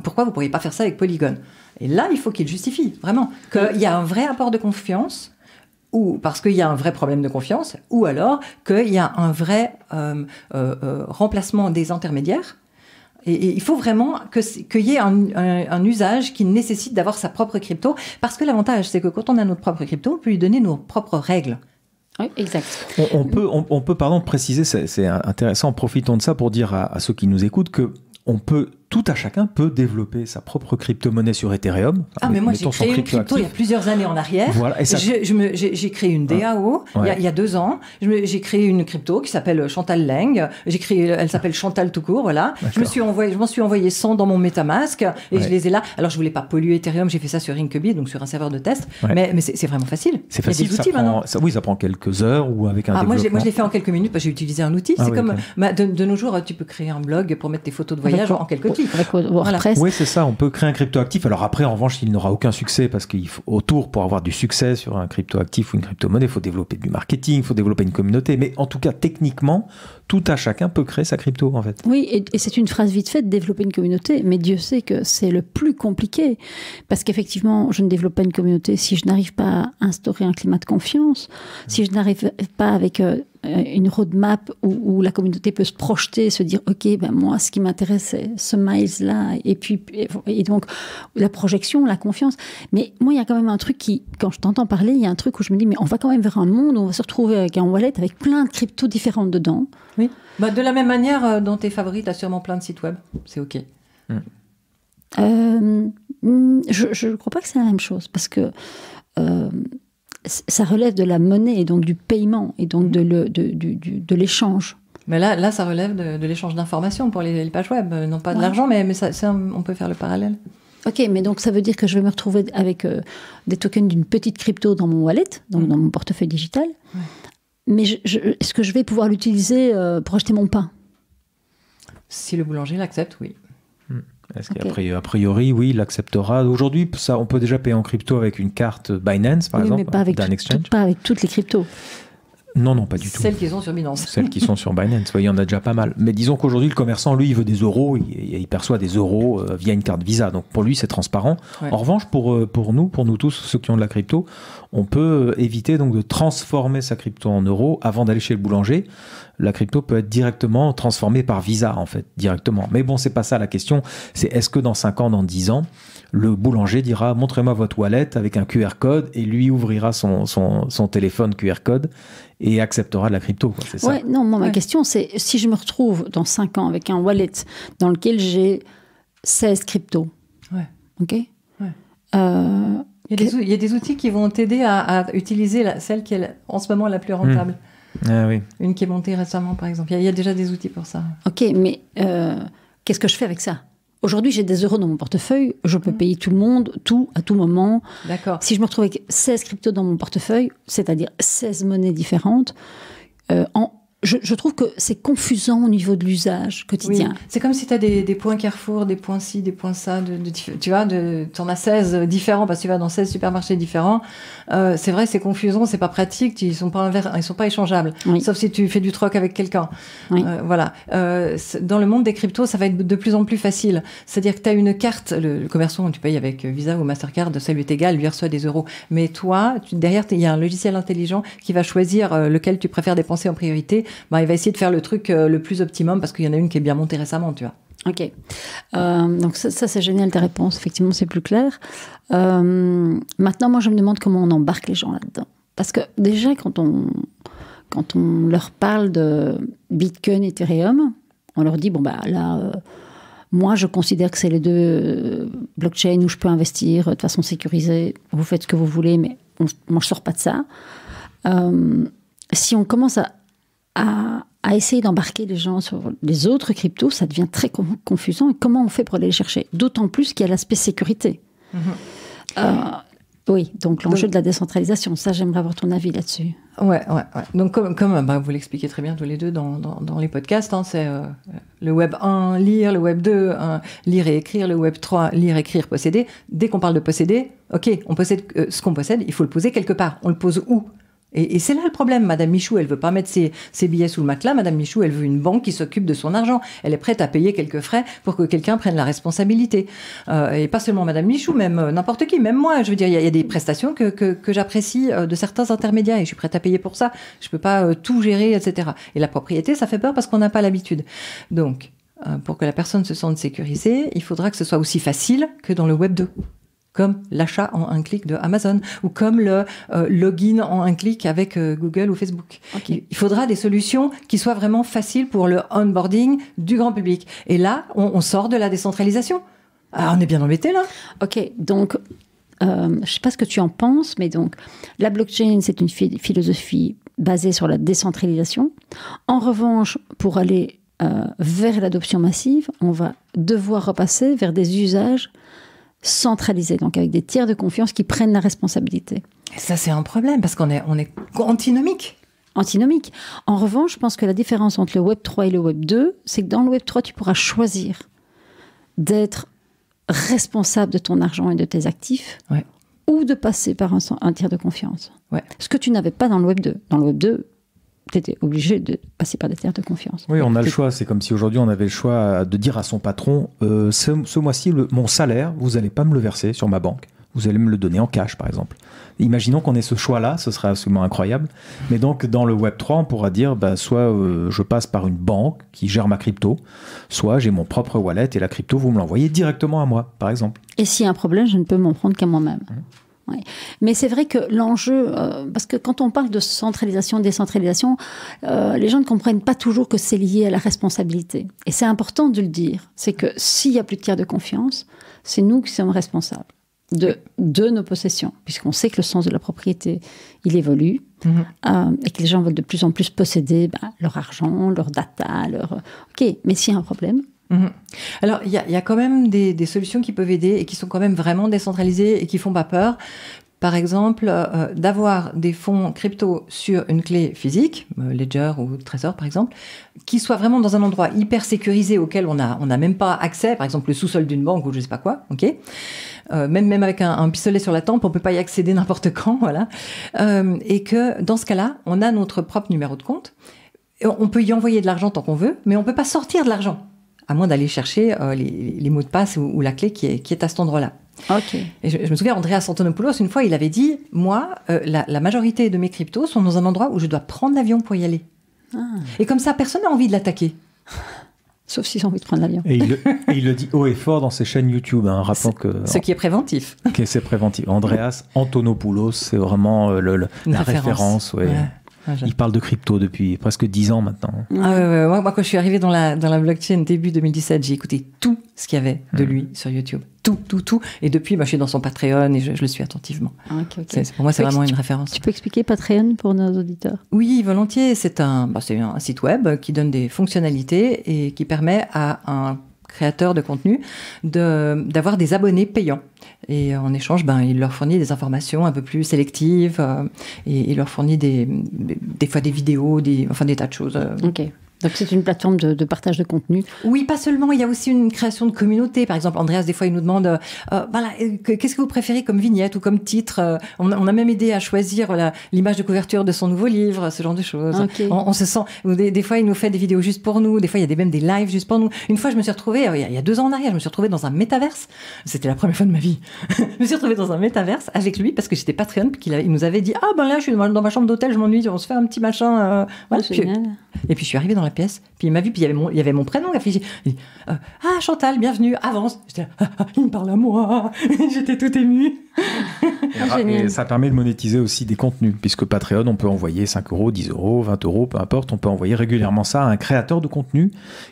Pourquoi vous ne pourriez pas faire ça avec Polygon? Et là, il faut qu'il justifie vraiment qu'il y a un vrai apport de confiance, ou parce qu'il y a un vrai problème de confiance, ou alors qu'il y a un vrai remplacement des intermédiaires. Et il faut vraiment qu'il y ait un usage qui nécessite d'avoir sa propre crypto, parce que l'avantage, c'est que quand on a notre propre crypto, on peut lui donner nos propres règles. Oui, exact. On peut pardon, préciser, c'est intéressant, profitons de ça pour dire à ceux qui nous écoutent que tout à chacun peut développer sa propre crypto-monnaie sur Ethereum. Mais moi, j'ai créé une crypto il y a plusieurs années en arrière. Voilà, et ça... J'ai créé une DAO il y a 2 ans. J'ai créé une crypto qui s'appelle Chantal Leng. Elle s'appelle Chantal tout court, voilà. Je m'en suis envoyé 100 dans mon MetaMask et je les ai là. Alors, je voulais pas polluer Ethereum, j'ai fait ça sur Inkubit, donc sur un serveur de test. Mais c'est vraiment facile. C'est facile, il y a des outils maintenant. Ça prend quelques heures ou avec un développement. Moi, je l'ai fait en quelques minutes parce que j'ai utilisé un outil. C'est comme de nos jours, tu peux créer un blog pour mettre tes photos de voyage en quelques clics. Voilà. Oui, c'est ça, on peut créer un crypto-actif. Alors après, en revanche, il n'aura aucun succès parce qu'il faut pour avoir du succès sur un crypto-actif ou une crypto-monnaie, il faut développer du marketing, il faut développer une communauté. Mais en tout cas, techniquement, tout à chacun peut créer sa crypto, en fait. Oui, et c'est une phrase vite faite, développer une communauté, mais Dieu sait que c'est le plus compliqué. Parce qu'effectivement, je ne développe pas une communauté si je n'arrive pas à instaurer un climat de confiance, si je n'arrive pas avec une roadmap où la communauté peut se projeter, se dire ok, moi ce qui m'intéresse c'est ce miles-là, et donc la projection, la confiance. Mais moi il y a quand même un truc qui, quand je t'entends parler, il y a un truc où je me dis mais on va quand même vers un monde où on va se retrouver avec un wallet avec plein de cryptos différentes dedans. Oui. De la même manière dont tes favoris, t'as sûrement plein de sites web, c'est ok. Je ne crois pas que c'est la même chose, parce que ça relève de la monnaie et donc du paiement et donc de l'échange. Mais là, ça relève de l'échange d'informations pour les pages web, non pas de l'argent, mais ça, on peut faire le parallèle. Ok, mais donc ça veut dire que je vais me retrouver avec des tokens d'une petite crypto dans mon wallet, donc dans mon portefeuille digital. Ouais. Mais est-ce que je vais pouvoir l'utiliser pour acheter mon pain? Si le boulanger l'accepte, oui. Est-ce qu'a priori, oui, il l'acceptera. Aujourd'hui, on peut déjà payer en crypto avec une carte Binance, par exemple, d'un exchange. Pas avec toutes les cryptos. Non, pas du tout. Celles qui sont sur Binance. Celles qui sont sur Binance, il y en a déjà pas mal. Mais disons qu'aujourd'hui, le commerçant, lui, il veut des euros, il perçoit des euros via une carte Visa. Donc pour lui, c'est transparent. Ouais. En revanche, pour nous tous, ceux qui ont de la crypto, on peut éviter donc de transformer sa crypto en euros avant d'aller chez le boulanger. La crypto peut être directement transformée par Visa, en fait, directement. Mais bon, c'est pas ça la question. C'est est-ce que dans 5 ans, dans 10 ans, le boulanger dira « Montrez-moi votre wallet avec un QR code » et lui ouvrira son téléphone QR code et acceptera de la crypto. C'est ça. Ouais, non, ma question, c'est si je me retrouve dans 5 ans avec un wallet dans lequel j'ai 16 cryptos. Ouais. OK. Ouais. Il y a des outils qui vont t'aider à utiliser celle qui est en ce moment la plus rentable. Ah, oui. Une qui est montée récemment, par exemple. Il y a déjà des outils pour ça. Ok, mais qu'est-ce que je fais avec ça? Aujourd'hui, j'ai des euros dans mon portefeuille. Je peux payer tout le monde, à tout moment. D'accord. Si je me retrouve avec 16 cryptos dans mon portefeuille, c'est-à-dire 16 monnaies différentes, je trouve que c'est confusant au niveau de l'usage quotidien. Oui. C'est comme si tu as des points Carrefour, des points ci, des points ça, tu vois, t'en as 16 différents parce que tu vas dans 16 supermarchés différents. C'est vrai, c'est confusant, c'est pas pratique, ils sont pas échangeables. Oui. Sauf si tu fais du troc avec quelqu'un. Oui. Voilà. Dans le monde des cryptos, ça va être de plus en plus facile. C'est-à-dire que tu as une carte, le commerçant, tu payes avec Visa ou Mastercard, ça lui est égal, lui reçoit des euros. Mais toi, derrière, il y a un logiciel intelligent qui va choisir lequel tu préfères dépenser en priorité. Il va essayer de faire le truc le plus optimum parce qu'il y en a une qui est bien montée récemment, tu vois. Ok. Donc ça c'est génial ta réponse. Effectivement, c'est plus clair. Maintenant, moi, je me demande comment on embarque les gens là-dedans. Parce que déjà, quand on leur parle de Bitcoin, Ethereum, on leur dit, moi, je considère que c'est les deux blockchains où je peux investir de façon sécurisée. Vous faites ce que vous voulez, mais moi, je ne sors pas de ça. Si on commence à essayer d'embarquer les gens sur les autres cryptos, ça devient très confusant. Et comment on fait pour aller les chercher? D'autant plus qu'il y a l'aspect sécurité. Oui, donc l'enjeu de la décentralisation, ça, j'aimerais avoir ton avis là-dessus. Ouais. Donc, comme vous l'expliquez très bien tous les deux dans les podcasts, c'est le Web 1, lire, le Web 2, lire et écrire, le Web 3, lire, écrire, posséder. Dès qu'on parle de posséder, ok, on possède ce qu'on possède, il faut le poser quelque part. On le pose où? Et c'est là le problème. Madame Michou, elle veut pas mettre ses billets sous le matelas. Madame Michou, elle veut une banque qui s'occupe de son argent. Elle est prête à payer quelques frais pour que quelqu'un prenne la responsabilité. Et pas seulement Madame Michou, même n'importe qui, même moi. Je veux dire, il y a des prestations que j'apprécie de certains intermédiaires et je suis prête à payer pour ça. Je peux pas tout gérer, etc. Et la propriété, ça fait peur parce qu'on n'a pas l'habitude. Donc, pour que la personne se sente sécurisée, il faudra que ce soit aussi facile que dans le Web 2. Comme l'achat en un clic de Amazon ou comme le login en un clic avec Google ou Facebook. Okay. Il faudra des solutions qui soient vraiment faciles pour le onboarding du grand public. Et là, on sort de la décentralisation. Ah, on est bien embêté là. Ok, donc je ne sais pas ce que tu en penses, mais donc la blockchain, c'est une philosophie basée sur la décentralisation. En revanche, pour aller vers l'adoption massive, on va devoir repasser vers des usages centralisés, donc avec des tiers de confiance qui prennent la responsabilité. Et ça, c'est un problème, parce qu'on est antinomique. Antinomique. En revanche, je pense que la différence entre le Web 3 et le Web 2, c'est que dans le Web 3, tu pourras choisir d'être responsable de ton argent et de tes actifs, ouais, ou de passer par un tiers de confiance. Ouais. Ce que tu n'avais pas dans le Web 2. Dans le Web 2, tu étais obligé de passer par des tiers de confiance. Oui, on a le choix. C'est comme si aujourd'hui, on avait le choix de dire à son patron, ce mois-ci, mon salaire, vous n'allez pas me le verser sur ma banque. Vous allez me le donner en cash, par exemple. Imaginons qu'on ait ce choix-là, ce serait absolument incroyable. Mais donc, dans le Web 3, on pourra dire, soit je passe par une banque qui gère ma crypto, soit j'ai mon propre wallet et la crypto, vous me l'envoyez directement à moi, par exemple. Et s'il y a un problème, je ne peux m'en prendre qu'à moi-même. Oui. Mais c'est vrai que l'enjeu, parce que quand on parle de centralisation, décentralisation, les gens ne comprennent pas toujours que c'est lié à la responsabilité. Et c'est important de le dire. C'est que s'il n'y a plus de tiers de confiance, c'est nous qui sommes responsables de nos possessions, puisqu'on sait que le sens de la propriété, il évolue, et que les gens veulent de plus en plus posséder leur argent, leur data, Ok, mais s'il y a un problème... Alors, il y a quand même des solutions qui peuvent aider et qui sont quand même vraiment décentralisées et qui font pas peur. Par exemple, d'avoir des fonds crypto sur une clé physique, Ledger ou Trésor par exemple, qui soient vraiment dans un endroit hyper sécurisé auquel on n'a même pas accès, par exemple le sous-sol d'une banque ou je sais pas quoi, ok. Même avec un pistolet sur la tempe, on peut pas y accéder n'importe quand, voilà. Et que dans ce cas-là, on a notre propre numéro de compte. On peut y envoyer de l'argent tant qu'on veut, mais on peut pas sortir de l'argent, à moins d'aller chercher les mots de passe ou la clé qui est à cet endroit-là. Okay. Et je me souviens, Andreas Antonopoulos, une fois, il avait dit, moi, la majorité de mes cryptos sont dans un endroit où je dois prendre l'avion pour y aller. Ah. Et comme ça, personne n'a envie de l'attaquer. Sauf s'ils ont envie de prendre l'avion. Et il le dit haut et fort dans ses chaînes YouTube, rappelant que... Ce qui est préventif. C'est préventif. Andreas Antonopoulos, c'est vraiment la référence. Ouais. Il parle de crypto depuis presque 10 ans maintenant. Moi, quand je suis arrivée dans la blockchain début 2017, j'ai écouté tout ce qu'il y avait de lui sur YouTube. Tout. Et depuis, je suis dans son Patreon et je le suis attentivement. Okay. Pour moi, c'est vraiment une référence. Tu peux expliquer Patreon pour nos auditeurs ? Oui, volontiers. C'est un site web qui donne des fonctionnalités et qui permet à un créateur de contenu d'avoir des abonnés payants. Et en échange, il leur fournit des informations un peu plus sélectives et il leur fournit des fois des vidéos, des tas de choses. Ok. Donc c'est une plateforme de partage de contenu. Oui, pas seulement. Il y a aussi une création de communauté. Par exemple, Andreas, des fois, il nous demande qu'est-ce que vous préférez comme vignette ou comme titre. On a même aidé à choisir l'image de couverture de son nouveau livre, ce genre de choses. Okay. On se sent... Des fois, il nous fait des vidéos juste pour nous. Des fois, il y a même des lives juste pour nous. Une fois, je me suis retrouvée, il y a 2 ans en arrière, je me suis retrouvée dans un métaverse. C'était la première fois de ma vie. Je me suis retrouvée dans un métaverse avec lui parce que j'étais Patreon, puis il nous avait dit là, je suis dans ma chambre d'hôtel, je m'ennuie, on se fait un petit machin. Voilà. Et puis je suis arrivée dans la pièce, puis il m'a vu, puis il y avait mon prénom affiché. Il dit Chantal, bienvenue, avance. J'étais il me parle à moi. J'étais toute émue. Et ça permet de monétiser aussi des contenus, puisque Patreon, on peut envoyer 5 €, 10 €, 20 €, peu importe, on peut envoyer régulièrement ça à un créateur de contenu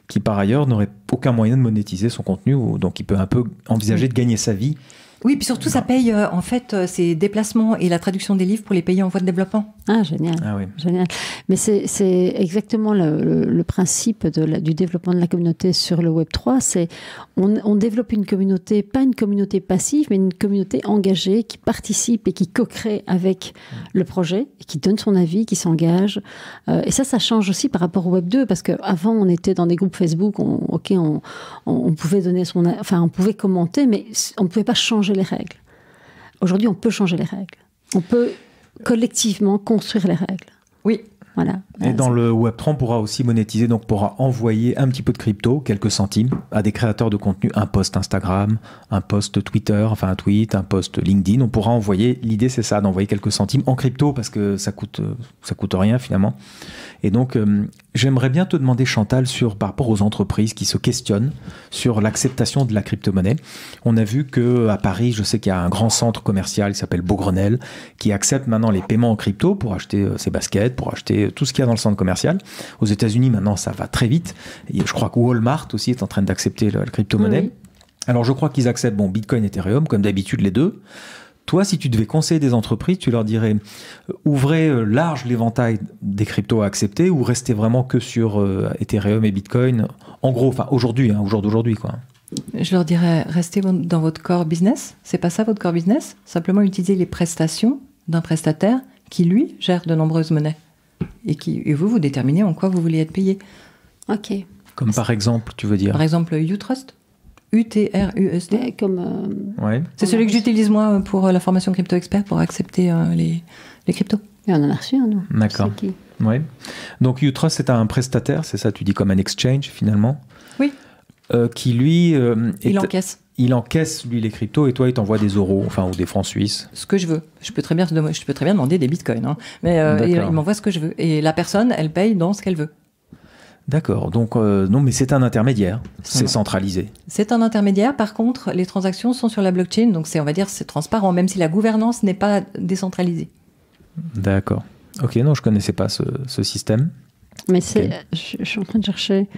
qui par ailleurs n'aurait aucun moyen de monétiser son contenu, donc il peut un peu envisager de gagner sa vie. Oui, puis surtout, ça paye en fait ses déplacements et la traduction des livres pour les pays en voie de développement. Ah, génial. Ah oui. Génial. Mais c'est exactement le principe du développement de la communauté sur le Web3. C'est on développe une communauté, pas une communauté passive, mais une communauté engagée qui participe et qui co-crée avec le projet, et qui donne son avis, qui s'engage. Et ça change aussi par rapport au Web2, parce qu'avant, on était dans des groupes Facebook, on pouvait donner on pouvait commenter, mais on ne pouvait pas changer les règles. Aujourd'hui, on peut changer les règles. On peut collectivement construire les règles. Oui. Voilà. Et dans le Web3, on pourra aussi monétiser, donc on pourra envoyer un petit peu de crypto, quelques centimes, à des créateurs de contenu, un post Instagram, un post Twitter, enfin un tweet, un post LinkedIn. On pourra envoyer, l'idée c'est ça, d'envoyer quelques centimes en crypto, parce que ça coûte rien finalement. Et donc, j'aimerais bien te demander, Chantal, par rapport aux entreprises qui se questionnent sur l'acceptation de la crypto-monnaie. On a vu qu'à Paris, je sais qu'il y a un grand centre commercial qui s'appelle Beaugrenelle, qui accepte maintenant les paiements en crypto pour acheter ses baskets, pour acheter tout ce qu'il y a dans le centre commercial. Aux États-Unis, maintenant, ça va très vite. Et je crois que Walmart aussi est en train d'accepter la crypto-monnaie. Oui. Alors, je crois qu'ils acceptent Bitcoin et Ethereum, comme d'habitude, les deux. Toi, si tu devais conseiller des entreprises, tu leur dirais ouvrez large l'éventail des cryptos à accepter ou restez vraiment que sur Ethereum et Bitcoin. En gros, aujourd'hui, au jour d'aujourd'hui, quoi. Je leur dirais restez dans votre core business. C'est pas ça votre core business. Simplement utiliser les prestations d'un prestataire qui, lui, gère de nombreuses monnaies. Et vous déterminez en quoi vous voulez être payé. Ok. Comme par exemple, tu veux dire Par exemple, Utrust. UTRUST. Ouais, ouais. C'est celui que j'utilise moi pour la formation Crypto Expert pour accepter les cryptos. Et on en a reçu un, nous. D'accord. Ouais. Donc Utrust, c'est un prestataire, c'est ça, tu dis comme un exchange finalement. Oui. Qui lui. Il encaisse. Il encaisse lui les cryptos et toi il t'envoie des euros, ou des francs suisses. Ce que je veux. Je peux très bien demander des bitcoins, hein. Mais il m'envoie ce que je veux. Et la personne, elle paye dans ce qu'elle veut. D'accord, donc non, mais c'est un intermédiaire, c'est centralisé. C'est un intermédiaire, par contre, les transactions sont sur la blockchain, donc c'est transparent, même si la gouvernance n'est pas décentralisée. D'accord. Ok, non, je ne connaissais pas ce système. Mais je suis en train de chercher.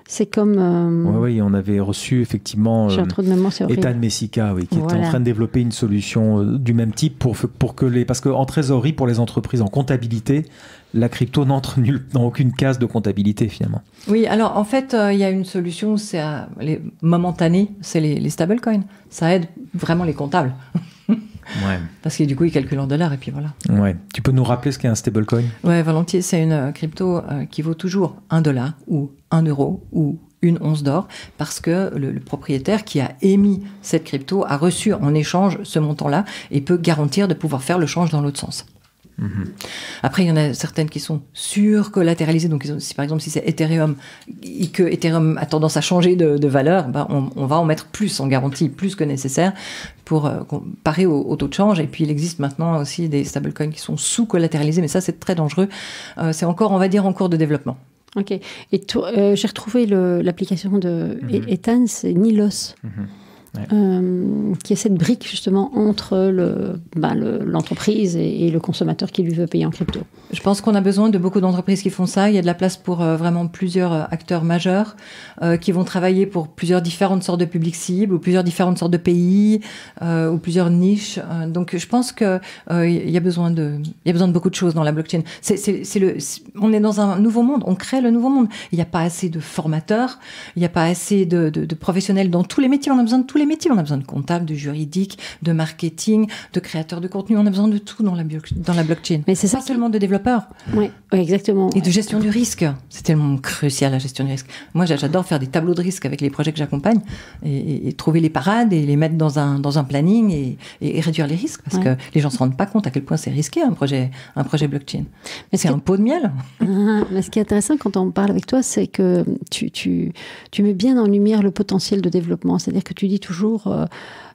C'est comme... Oui, on avait reçu effectivement Ethan Messica, qui était en train de développer une solution du même type pour que parce qu'en trésorerie, pour les entreprises, en comptabilité, la crypto n'entre dans aucune case de comptabilité finalement. Oui, alors en fait, il y a une solution, c'est momentanée, c'est les stablecoins. Ça aide vraiment les comptables. Ouais. Parce que du coup, ils calculent en dollars et puis voilà. Ouais. Tu peux nous rappeler ce qu'est un stablecoin ? Ouais, volontiers. C'est une crypto qui vaut toujours $1 ou €1 ou une once d'or parce que le propriétaire qui a émis cette crypto a reçu en échange ce montant-là et peut garantir de pouvoir faire le change dans l'autre sens. Après, il y en a certaines qui sont surcollatéralisées. Donc, par exemple, si c'est Ethereum et que Ethereum a tendance à changer de valeur, on va en mettre plus en garantie, plus que nécessaire pour parer au taux de change. Et puis, il existe maintenant aussi des stablecoins qui sont sous-collatéralisés, mais ça, c'est très dangereux. C'est encore, on va dire, en cours de développement. Ok. Et j'ai retrouvé l'application de Ethan, c'est Nilos. Qui est cette brique justement entre l'entreprise et le consommateur qui lui veut payer en crypto. Je pense qu'on a besoin de beaucoup d'entreprises qui font ça. Il y a de la place pour vraiment plusieurs acteurs majeurs qui vont travailler pour plusieurs différentes sortes de publics cibles ou plusieurs différentes sortes de pays ou plusieurs niches. Donc je pense que il y a besoin de beaucoup de choses dans la blockchain. On est dans un nouveau monde. On crée le nouveau monde. Il n'y a pas assez de formateurs. Il n'y a pas assez de professionnels dans tous les métiers. On a besoin de tous les les métiers. On a besoin de comptables, de juridiques, de marketing, de créateurs de contenu. On a besoin de tout dans la blockchain. Mais c'est ça pas seulement de développeurs. Oui, exactement. Et de gestion du risque. C'est tellement crucial, la gestion du risque. Moi, j'adore faire des tableaux de risque avec les projets que j'accompagne et trouver les parades et les mettre dans un planning et réduire les risques. Parce que les gens ne se rendent pas compte à quel point c'est risqué un projet blockchain. Mais c'est un pot de miel. Mais ce qui est intéressant quand on parle avec toi, c'est que tu mets bien en lumière le potentiel de développement. C'est-à-dire que tu dis toujours,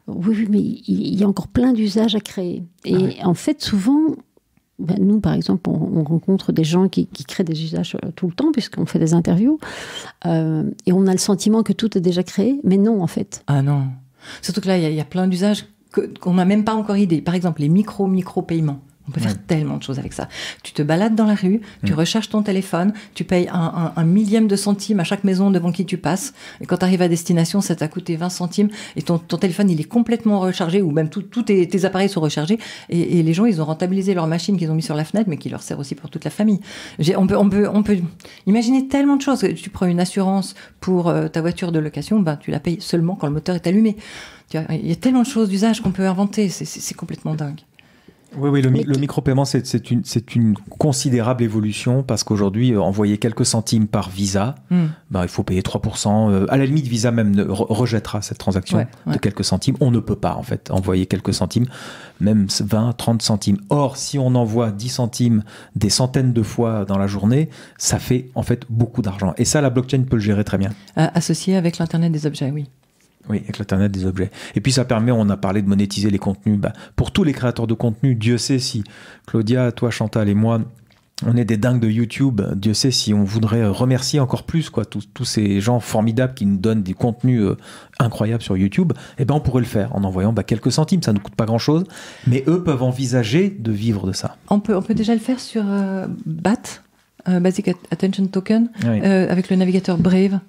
oui, mais il y a encore plein d'usages à créer. Et en fait, souvent, nous, par exemple, on rencontre des gens qui créent des usages tout le temps, puisqu'on fait des interviews, et on a le sentiment que tout est déjà créé, mais non, en fait. Ah non. Surtout que là, il y a plein d'usages qu'on n'a même pas encore idée. Par exemple, les micro-paiements. On peut faire tellement de choses avec ça. Tu te balades dans la rue, tu recharges ton téléphone, tu payes un millième de centime à chaque maison devant qui tu passes. Et quand tu arrives à destination, ça t'a coûté 20 centimes. Et ton téléphone, il est complètement rechargé, ou même tous tes appareils sont rechargés. Et les gens, ils ont rentabilisé leur machine qu'ils ont mis sur la fenêtre, mais qui leur sert aussi pour toute la famille. On peut imaginer tellement de choses. Tu prends une assurance pour ta voiture de location, tu la payes seulement quand le moteur est allumé. Il y a tellement de choses d'usage qu'on peut inventer. C'est complètement dingue. Oui, le micro-paiement, c'est une considérable évolution parce qu'aujourd'hui, envoyer quelques centimes par Visa, il faut payer 3%. À la limite, Visa même rejettera cette transaction de quelques centimes. On ne peut pas, en fait, envoyer quelques centimes, même 20, 30 centimes. Or, si on envoie 10 centimes des centaines de fois dans la journée, ça fait, en fait, beaucoup d'argent. Et ça, la blockchain peut le gérer très bien. Associé avec l'Internet des objets, oui. Oui, avec l'Internet des objets. Et puis ça permet, on a parlé de monétiser les contenus. Pour tous les créateurs de contenu, Dieu sait si Claudia, toi, Chantal et moi, on est des dingues de YouTube. Dieu sait si on voudrait remercier encore plus tous ces gens formidables qui nous donnent des contenus incroyables sur YouTube. On pourrait le faire en envoyant quelques centimes. Ça ne coûte pas grand-chose. Mais eux peuvent envisager de vivre de ça. On peut déjà le faire sur BAT. Basic Attention Token, avec le navigateur Brave.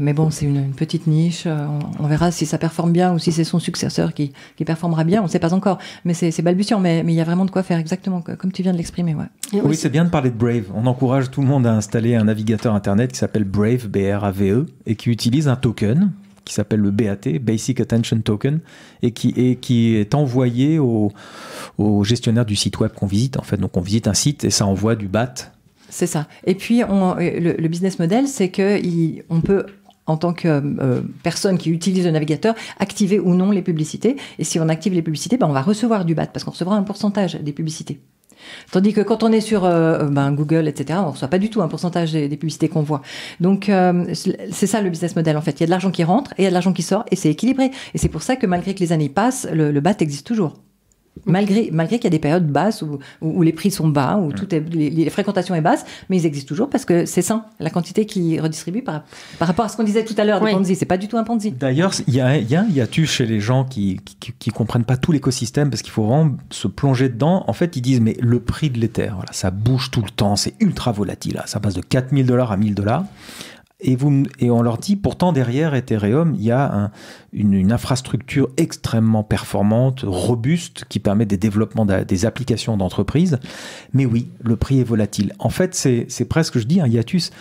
Mais bon, c'est une petite niche. On verra si ça performe bien ou si c'est son successeur qui performera bien. On ne sait pas encore. Mais c'est balbutiant. Mais il y a vraiment de quoi faire, exactement comme tu viens de l'exprimer. Ouais. Oui, c'est bien de parler de Brave. On encourage tout le monde à installer un navigateur Internet qui s'appelle Brave, B-R-A-V-E, et qui utilise un token qui s'appelle le BAT, Basic Attention Token, et qui est envoyé au gestionnaire du site web qu'on visite. En fait, donc on visite un site et ça envoie du BAT. C'est ça. Et puis, le business model, c'est qu'on peut, en tant que personne qui utilise le navigateur, activer ou non les publicités. Et si on active les publicités, on va recevoir du BAT, parce qu'on recevra un pourcentage des publicités. Tandis que quand on est sur Google, etc., on ne reçoit pas du tout un pourcentage des publicités qu'on voit. Donc, c'est ça le business model, en fait. Il y a de l'argent qui rentre et il y a de l'argent qui sort, et c'est équilibré. Et c'est pour ça que malgré que les années passent, le BAT existe toujours. Malgré qu'il y a des périodes basses où les prix sont bas, où les fréquentations est basse, mais ils existent toujours parce que c'est sain. La quantité qui redistribue par rapport à ce qu'on disait tout à l'heure des Ponzi, c'est pas du tout un Ponzi. D'ailleurs, il y a un hiatus chez les gens qui comprennent pas tout l'écosystème parce qu'il faut vraiment se plonger dedans. En fait, ils disent mais le prix de l'Ether, voilà, ça bouge tout le temps, c'est ultra volatile, ça passe de $4 000 à $1 000. Et on leur dit, pourtant, derrière Ethereum, il y a une infrastructure extrêmement performante, robuste, qui permet des développements des applications d'entreprise. Mais oui, le prix est volatile. En fait, c'est presque, je dis, un hiatus,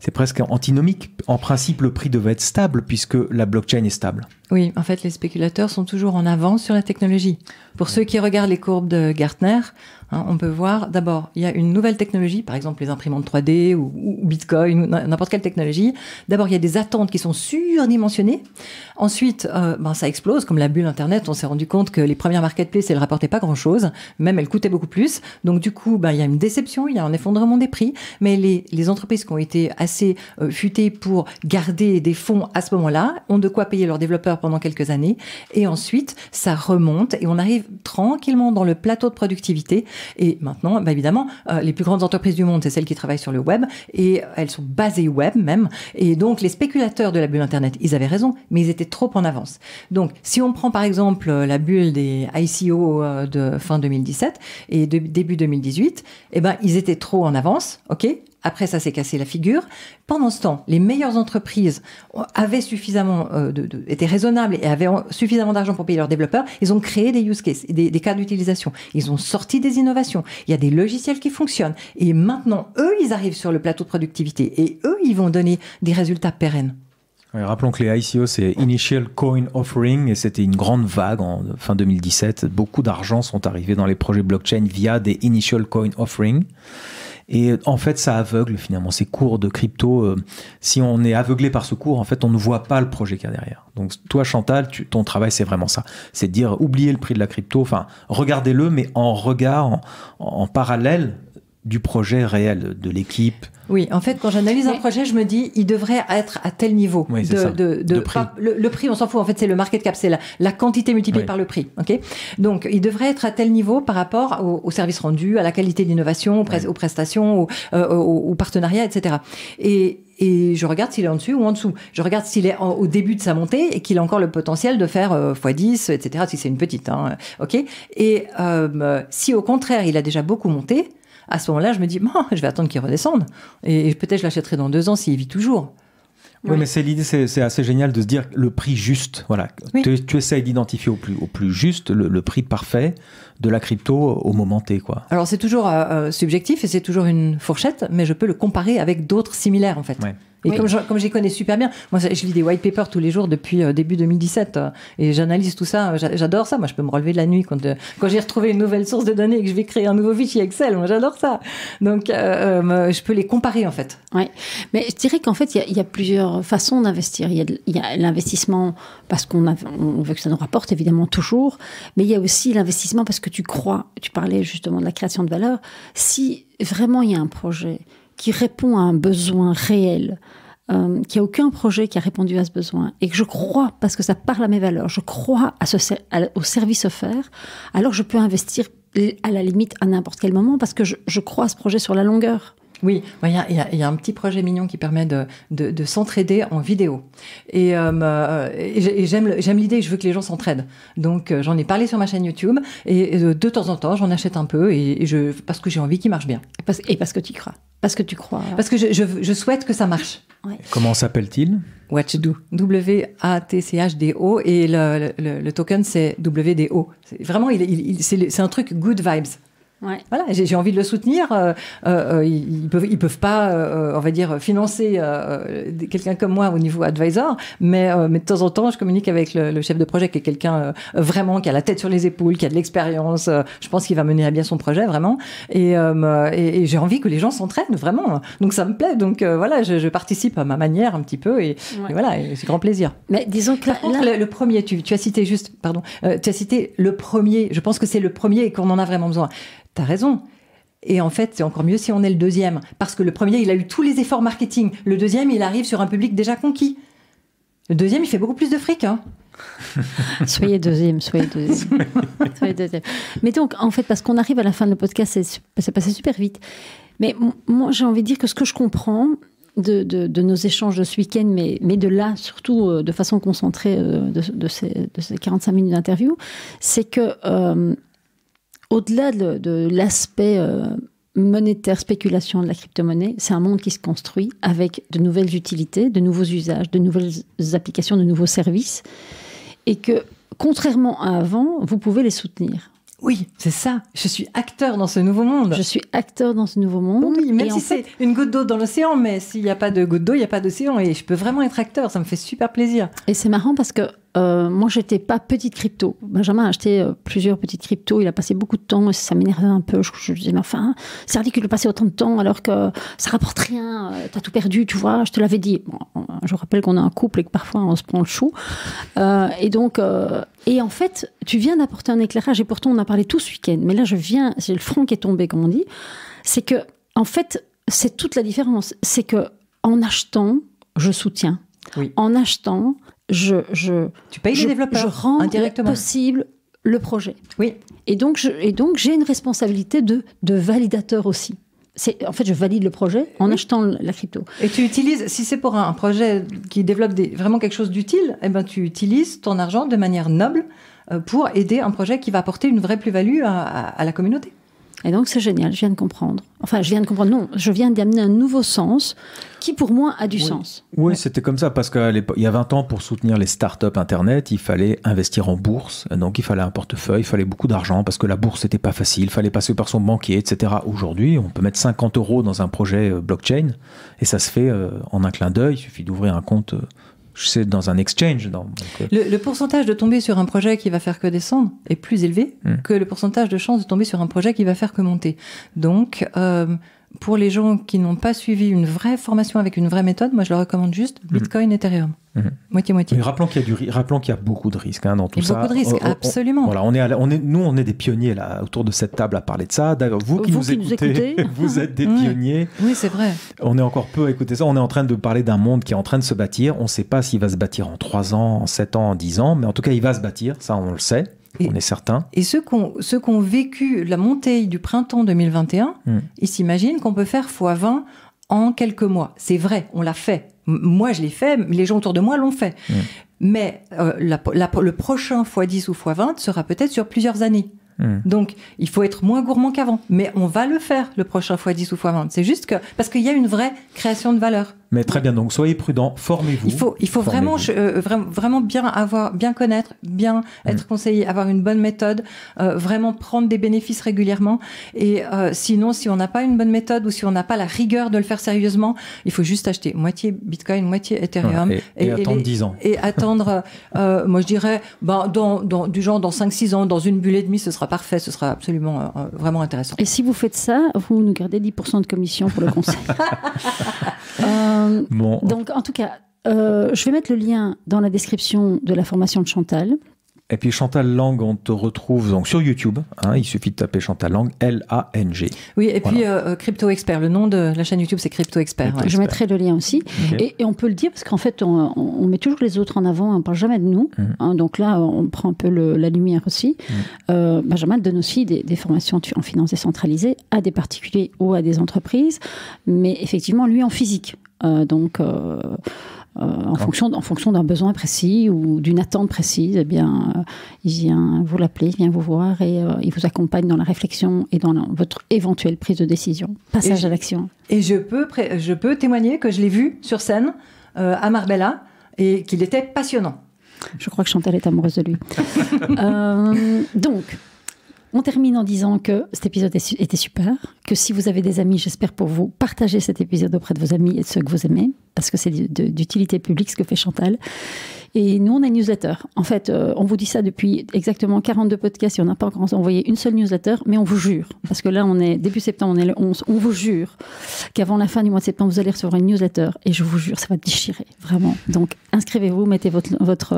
c'est presque antinomique. En principe, le prix devait être stable, puisque la blockchain est stable. Oui, en fait, les spéculateurs sont toujours en avance sur la technologie. Pour ceux qui regardent les courbes de Gartner, on peut voir, d'abord, il y a une nouvelle technologie, par exemple les imprimantes 3D ou Bitcoin, ou n'importe quelle technologie. D'abord, il y a des attentes qui sont surdimensionnées. Ensuite, ça explose, comme la bulle Internet. On s'est rendu compte que les premières marketplaces, elles ne rapportaient pas grand-chose. Même, elles coûtaient beaucoup plus. Donc, du coup, il y a une déception, il y a un effondrement des prix. Mais les entreprises qui ont été assez futées pour garder des fonds à ce moment-là ont de quoi payer leurs développeurs pendant quelques années. Et ensuite, ça remonte et on arrive tranquillement dans le plateau de productivité. Et maintenant, évidemment, les plus grandes entreprises du monde, c'est celles qui travaillent sur le web. Et elles sont basées web même. Et donc, les spéculateurs de la bulle Internet, ils avaient raison, mais ils étaient trop en avance. Donc, si on prend par exemple la bulle des ICO de fin 2017 et de début 2018, ils étaient trop en avance, ok ? Après, ça s'est cassé la figure. Pendant ce temps, les meilleures entreprises avaient suffisamment étaient raisonnables et avaient suffisamment d'argent pour payer leurs développeurs. Ils ont créé des use cases, des cas d'utilisation. Ils ont sorti des innovations. Il y a des logiciels qui fonctionnent. Et maintenant, eux, ils arrivent sur le plateau de productivité. Et eux, ils vont donner des résultats pérennes. Oui, rappelons que les ICO, c'est Initial Coin Offering, et c'était une grande vague en fin 2017. Beaucoup d'argent sont arrivés dans les projets blockchain via des Initial Coin Offering. Et en fait, ça aveugle finalement ces cours de crypto. Si on est aveuglé par ce cours, en fait, on ne voit pas le projet qu'il y a derrière. Donc toi, Chantal, ton travail, c'est vraiment ça. C'est de dire, oubliez le prix de la crypto, enfin, regardez-le, mais en regard, en parallèle du projet réel, de l'équipe. Oui, en fait, quand j'analyse un projet, je me dis, il devrait être à tel niveau de prix. Le prix, on s'en fout. En fait, c'est le market cap, c'est la quantité multipliée par le prix. Ok. Donc, il devrait être à tel niveau par rapport au service rendu, à la qualité d'innovation, aux prestations, aux partenariats, etc. Et je regarde s'il est en dessus ou en dessous. Je regarde s'il est au début de sa montée et qu'il a encore le potentiel de faire x10, etc. Si c'est une petite, hein. Ok. Et si au contraire, il a déjà beaucoup monté. À ce moment-là, je me dis, bon, je vais attendre qu'il redescende. Et peut-être je l'achèterai dans 2 ans s'il vit toujours. Oui, mais l'idée, c'est assez génial de se dire le prix juste. Voilà. Oui. Tu essayes d'identifier au plus juste le prix parfait de la crypto au moment T, quoi. Alors, c'est toujours subjectif et c'est toujours une fourchette, mais je peux le comparer avec d'autres similaires, en fait. Ouais. Et oui. comme j'y connais super bien, moi je lis des white papers tous les jours depuis début 2017 et j'analyse tout ça, j'adore ça. Moi je peux me relever la nuit quand j'ai retrouvé une nouvelle source de données et que je vais créer un nouveau fichier Excel, moi j'adore ça. Donc je peux les comparer en fait. Oui, mais je dirais qu'en fait il y a plusieurs façons d'investir. Il y a l'investissement parce qu'on veut que ça nous rapporte évidemment toujours, mais il y a aussi l'investissement parce que tu crois, tu parlais justement de la création de valeur. Si vraiment il y a un projet qui répond à un besoin réel, qu'il n'y a aucun projet qui a répondu à ce besoin, et que je crois, parce que ça parle à mes valeurs, je crois au service offert, alors je peux investir à la limite à n'importe quel moment, parce que je crois à ce projet sur la longueur. Oui, il y a un petit projet mignon qui permet de s'entraider en vidéo. Et j'aime l'idée, je veux que les gens s'entraident. Donc j'en ai parlé sur ma chaîne YouTube et de temps en temps j'en achète un peu parce que j'ai envie qu'il marche bien. Et parce que tu crois. Parce que tu crois. Parce que je souhaite que ça marche. Ouais. Comment s'appelle-t-il ? Watchdo, W-A-T-C-H-D-O, et le token c'est WDO. Vraiment, c'est un truc good vibes. Ouais. Voilà, j'ai envie de le soutenir. Ils peuvent pas, on va dire, financer quelqu'un comme moi au niveau advisor, mais de temps en temps, je communique avec le chef de projet qui est quelqu'un vraiment qui a la tête sur les épaules, qui a de l'expérience. Je pense qu'il va mener à bien son projet vraiment. Et j'ai envie que les gens s'entraînent vraiment. Donc ça me plaît. Donc voilà, je participe à ma manière un petit peu et voilà, c'est grand plaisir. Mais disons que par contre, le premier, tu as cité juste, pardon, tu as cité le premier. Je pense que c'est le premier et qu'on en a vraiment besoin. T'as raison. Et en fait, c'est encore mieux si on est le deuxième. Parce que le premier, il a eu tous les efforts marketing. Le deuxième, il arrive sur un public déjà conquis. Le deuxième, il fait beaucoup plus de fric. Hein. Soyez deuxième. Mais donc, en fait, parce qu'on arrive à la fin de le podcast, c'est passé super vite. Mais moi, j'ai envie de dire que ce que je comprends de nos échanges de ce week-end, mais de là, surtout de façon concentrée de ces 45 minutes d'interview, c'est que... au-delà de l'aspect monétaire, spéculation de la crypto-monnaie, c'est un monde qui se construit avec de nouvelles utilités, de nouveaux usages, de nouvelles applications, de nouveaux services. Et que, contrairement à avant, vous pouvez les soutenir. Oui, c'est ça. Je suis acteur dans ce nouveau monde. Je suis acteur dans ce nouveau monde. Oui, même si c'est une goutte d'eau dans l'océan, mais s'il n'y a pas de goutte d'eau, il n'y a pas d'océan. Et je peux vraiment être acteur. Ça me fait super plaisir. Et c'est marrant parce que moi, j'étais pas petite crypto. Benjamin a acheté plusieurs petites cryptos. Il a passé beaucoup de temps et ça m'énervait un peu. Je disais, mais enfin, c'est ridicule de passer autant de temps alors que ça rapporte rien. T'as tout perdu, tu vois. Je te l'avais dit. Bon, je rappelle qu'on est un couple et que parfois on se prend le chou. Et donc, et en fait, tu viens d'apporter un éclairage et pourtant on a parlé tout ce week-end. Mais là, j'ai le front qui est tombé, comme on dit. C'est que, en fait, c'est toute la différence. C'est que en achetant, je soutiens. Oui. En achetant, tu payes les développeurs je rends indirectement possible le projet. Oui. Et donc j'ai une responsabilité de validateur aussi. En fait, je valide le projet en achetant la crypto. Et tu utilises, si c'est pour un projet qui développe vraiment quelque chose d'utile, eh ben tu utilises ton argent de manière noble pour aider un projet qui va apporter une vraie plus-value à la communauté. Et donc, c'est génial, je viens de comprendre. Enfin, je viens d'amener un nouveau sens qui, pour moi, a du sens. Oui, ouais. C'était comme ça, parce qu'il y a 20 ans, pour soutenir les startups Internet, il fallait investir en bourse. Donc, il fallait un portefeuille, il fallait beaucoup d'argent, parce que la bourse, n'était pas facile, il fallait passer par son banquier, etc. Aujourd'hui, on peut mettre 50 € dans un projet blockchain, et ça se fait en un clin d'œil. Il suffit d'ouvrir un compte C'est dans un exchange. Le pourcentage de tomber sur un projet qui va faire que descendre est plus élevé que le pourcentage de chance de tomber sur un projet qui va faire que monter. Donc, pour les gens qui n'ont pas suivi une vraie formation avec une vraie méthode, moi je leur recommande juste Bitcoin, Ethereum. Moitié-moitié. Mais rappelons qu'il y a beaucoup de risques dans tout ça. Beaucoup de risques, absolument. Voilà, on est des pionniers là, autour de cette table à parler de ça. D'ailleurs, vous qui nous écoutez, vous êtes des pionniers. Oui, c'est vrai. On est encore peu à écouter ça. On est en train de parler d'un monde qui est en train de se bâtir. On ne sait pas s'il va se bâtir en 3 ans, en 7 ans, en 10 ans, mais en tout cas, il va se bâtir. Ça, on le sait. On est certain. Et ceux qui ont vécu la montée du printemps 2021, ils s'imaginent qu'on peut faire x20 en quelques mois. C'est vrai, on l'a fait. Moi, je l'ai fait, les gens autour de moi l'ont fait. Mais le prochain x10 ou x20 sera peut-être sur plusieurs années. Donc, il faut être moins gourmand qu'avant. Mais on va le faire, le prochain x10 ou x20. C'est juste parce qu'il y a une vraie création de valeur. Mais très bien, donc soyez prudents, formez-vous. Il faut vraiment bien connaître, bien être conseillé, avoir une bonne méthode, vraiment prendre des bénéfices régulièrement. Et sinon, si on n'a pas une bonne méthode ou si on n'a pas la rigueur de le faire sérieusement, il faut juste acheter moitié Bitcoin, moitié Ethereum. Et attendre 10 ans. Et attendre, moi je dirais, du genre dans 5-6 ans, dans une bulle et demie, ce sera parfait, ce sera absolument vraiment intéressant. Et si vous faites ça, vous nous gardez 10% de commission pour le conseil. Bon. Donc, en tout cas, je vais mettre le lien dans la description de la formation de Chantal. Et puis Chantal Lang, on te retrouve donc sur YouTube. Il suffit de taper Chantal Lang, L-A-N-G. Oui, et puis Crypto Expert. Le nom de la chaîne YouTube, c'est Crypto Expert. Je mettrai le lien aussi. Okay. Et on peut le dire parce qu'en fait, on met toujours les autres en avant. On ne parle jamais de nous. Donc là, on prend un peu la lumière aussi. Benjamin donne aussi des formations en finance décentralisée à des particuliers ou à des entreprises. Mais effectivement, lui, en physique. En fonction d'un besoin précis ou d'une attente précise, eh bien, il vient vous l'appeler, il vient vous voir et il vous accompagne dans la réflexion et dans votre éventuelle prise de décision. Passage à l'action. Et je peux témoigner que je l'ai vu sur scène à Marbella et qu'il était passionnant. Je crois que Chantal est amoureuse de lui. Donc, on termine en disant que cet épisode était super, que si vous avez des amis, j'espère pour vous, partagez cet épisode auprès de vos amis et de ceux que vous aimez, parce que c'est d'utilité publique ce que fait Chantal. Et nous, on a une newsletter. En fait, on vous dit ça depuis exactement 42 podcasts et on n'a pas encore envoyé une seule newsletter, mais on vous jure, parce que là, on est début septembre, on est le 11, on vous jure qu'avant la fin du mois de septembre, vous allez recevoir une newsletter et je vous jure, ça va déchirer, vraiment. Donc, inscrivez-vous, mettez votre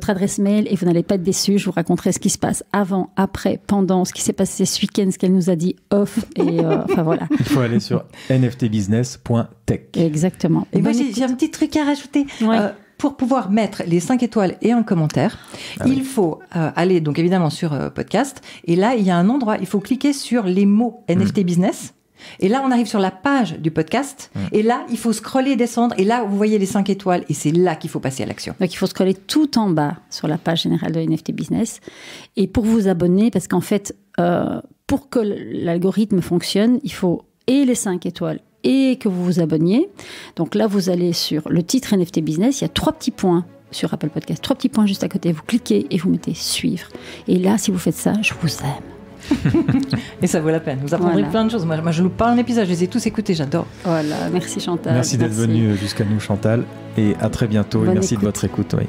adresse mail et vous n'allez pas être déçus. Je vous raconterai ce qui se passe avant, après, pendant, ce qui s'est passé ce week-end, ce qu'elle nous a dit off et enfin voilà. Il faut aller sur nftbusiness.tech. Exactement. Et moi, j'ai un petit truc à rajouter. Ouais. Pour pouvoir mettre les 5 étoiles et un commentaire, il faut aller donc évidemment sur podcast. Et là, il y a un endroit, il faut cliquer sur les mots NFT Business. Et là, on arrive sur la page du podcast. Et là, il faut scroller et descendre. Et là, vous voyez les 5 étoiles. Et c'est là qu'il faut passer à l'action. Donc, il faut scroller tout en bas sur la page générale de NFT Business. Et pour vous abonner, parce qu'en fait, pour que l'algorithme fonctionne, il faut et les 5 étoiles et que vous vous abonniez. Donc là, vous allez sur le titre NFT Business. Il y a 3 petits points sur Apple Podcast. 3 petits points juste à côté. Vous cliquez et vous mettez suivre. Et là, si vous faites ça, je vous aime. Et ça vaut la peine. Vous apprendrez plein de choses. Moi, je loupe pas un épisode. Je les ai tous écoutés. J'adore. Voilà. Merci Chantal. Merci d'être venue jusqu'à nous, Chantal. Et à très bientôt. Bonne et merci écoute. de votre écoute. Oui.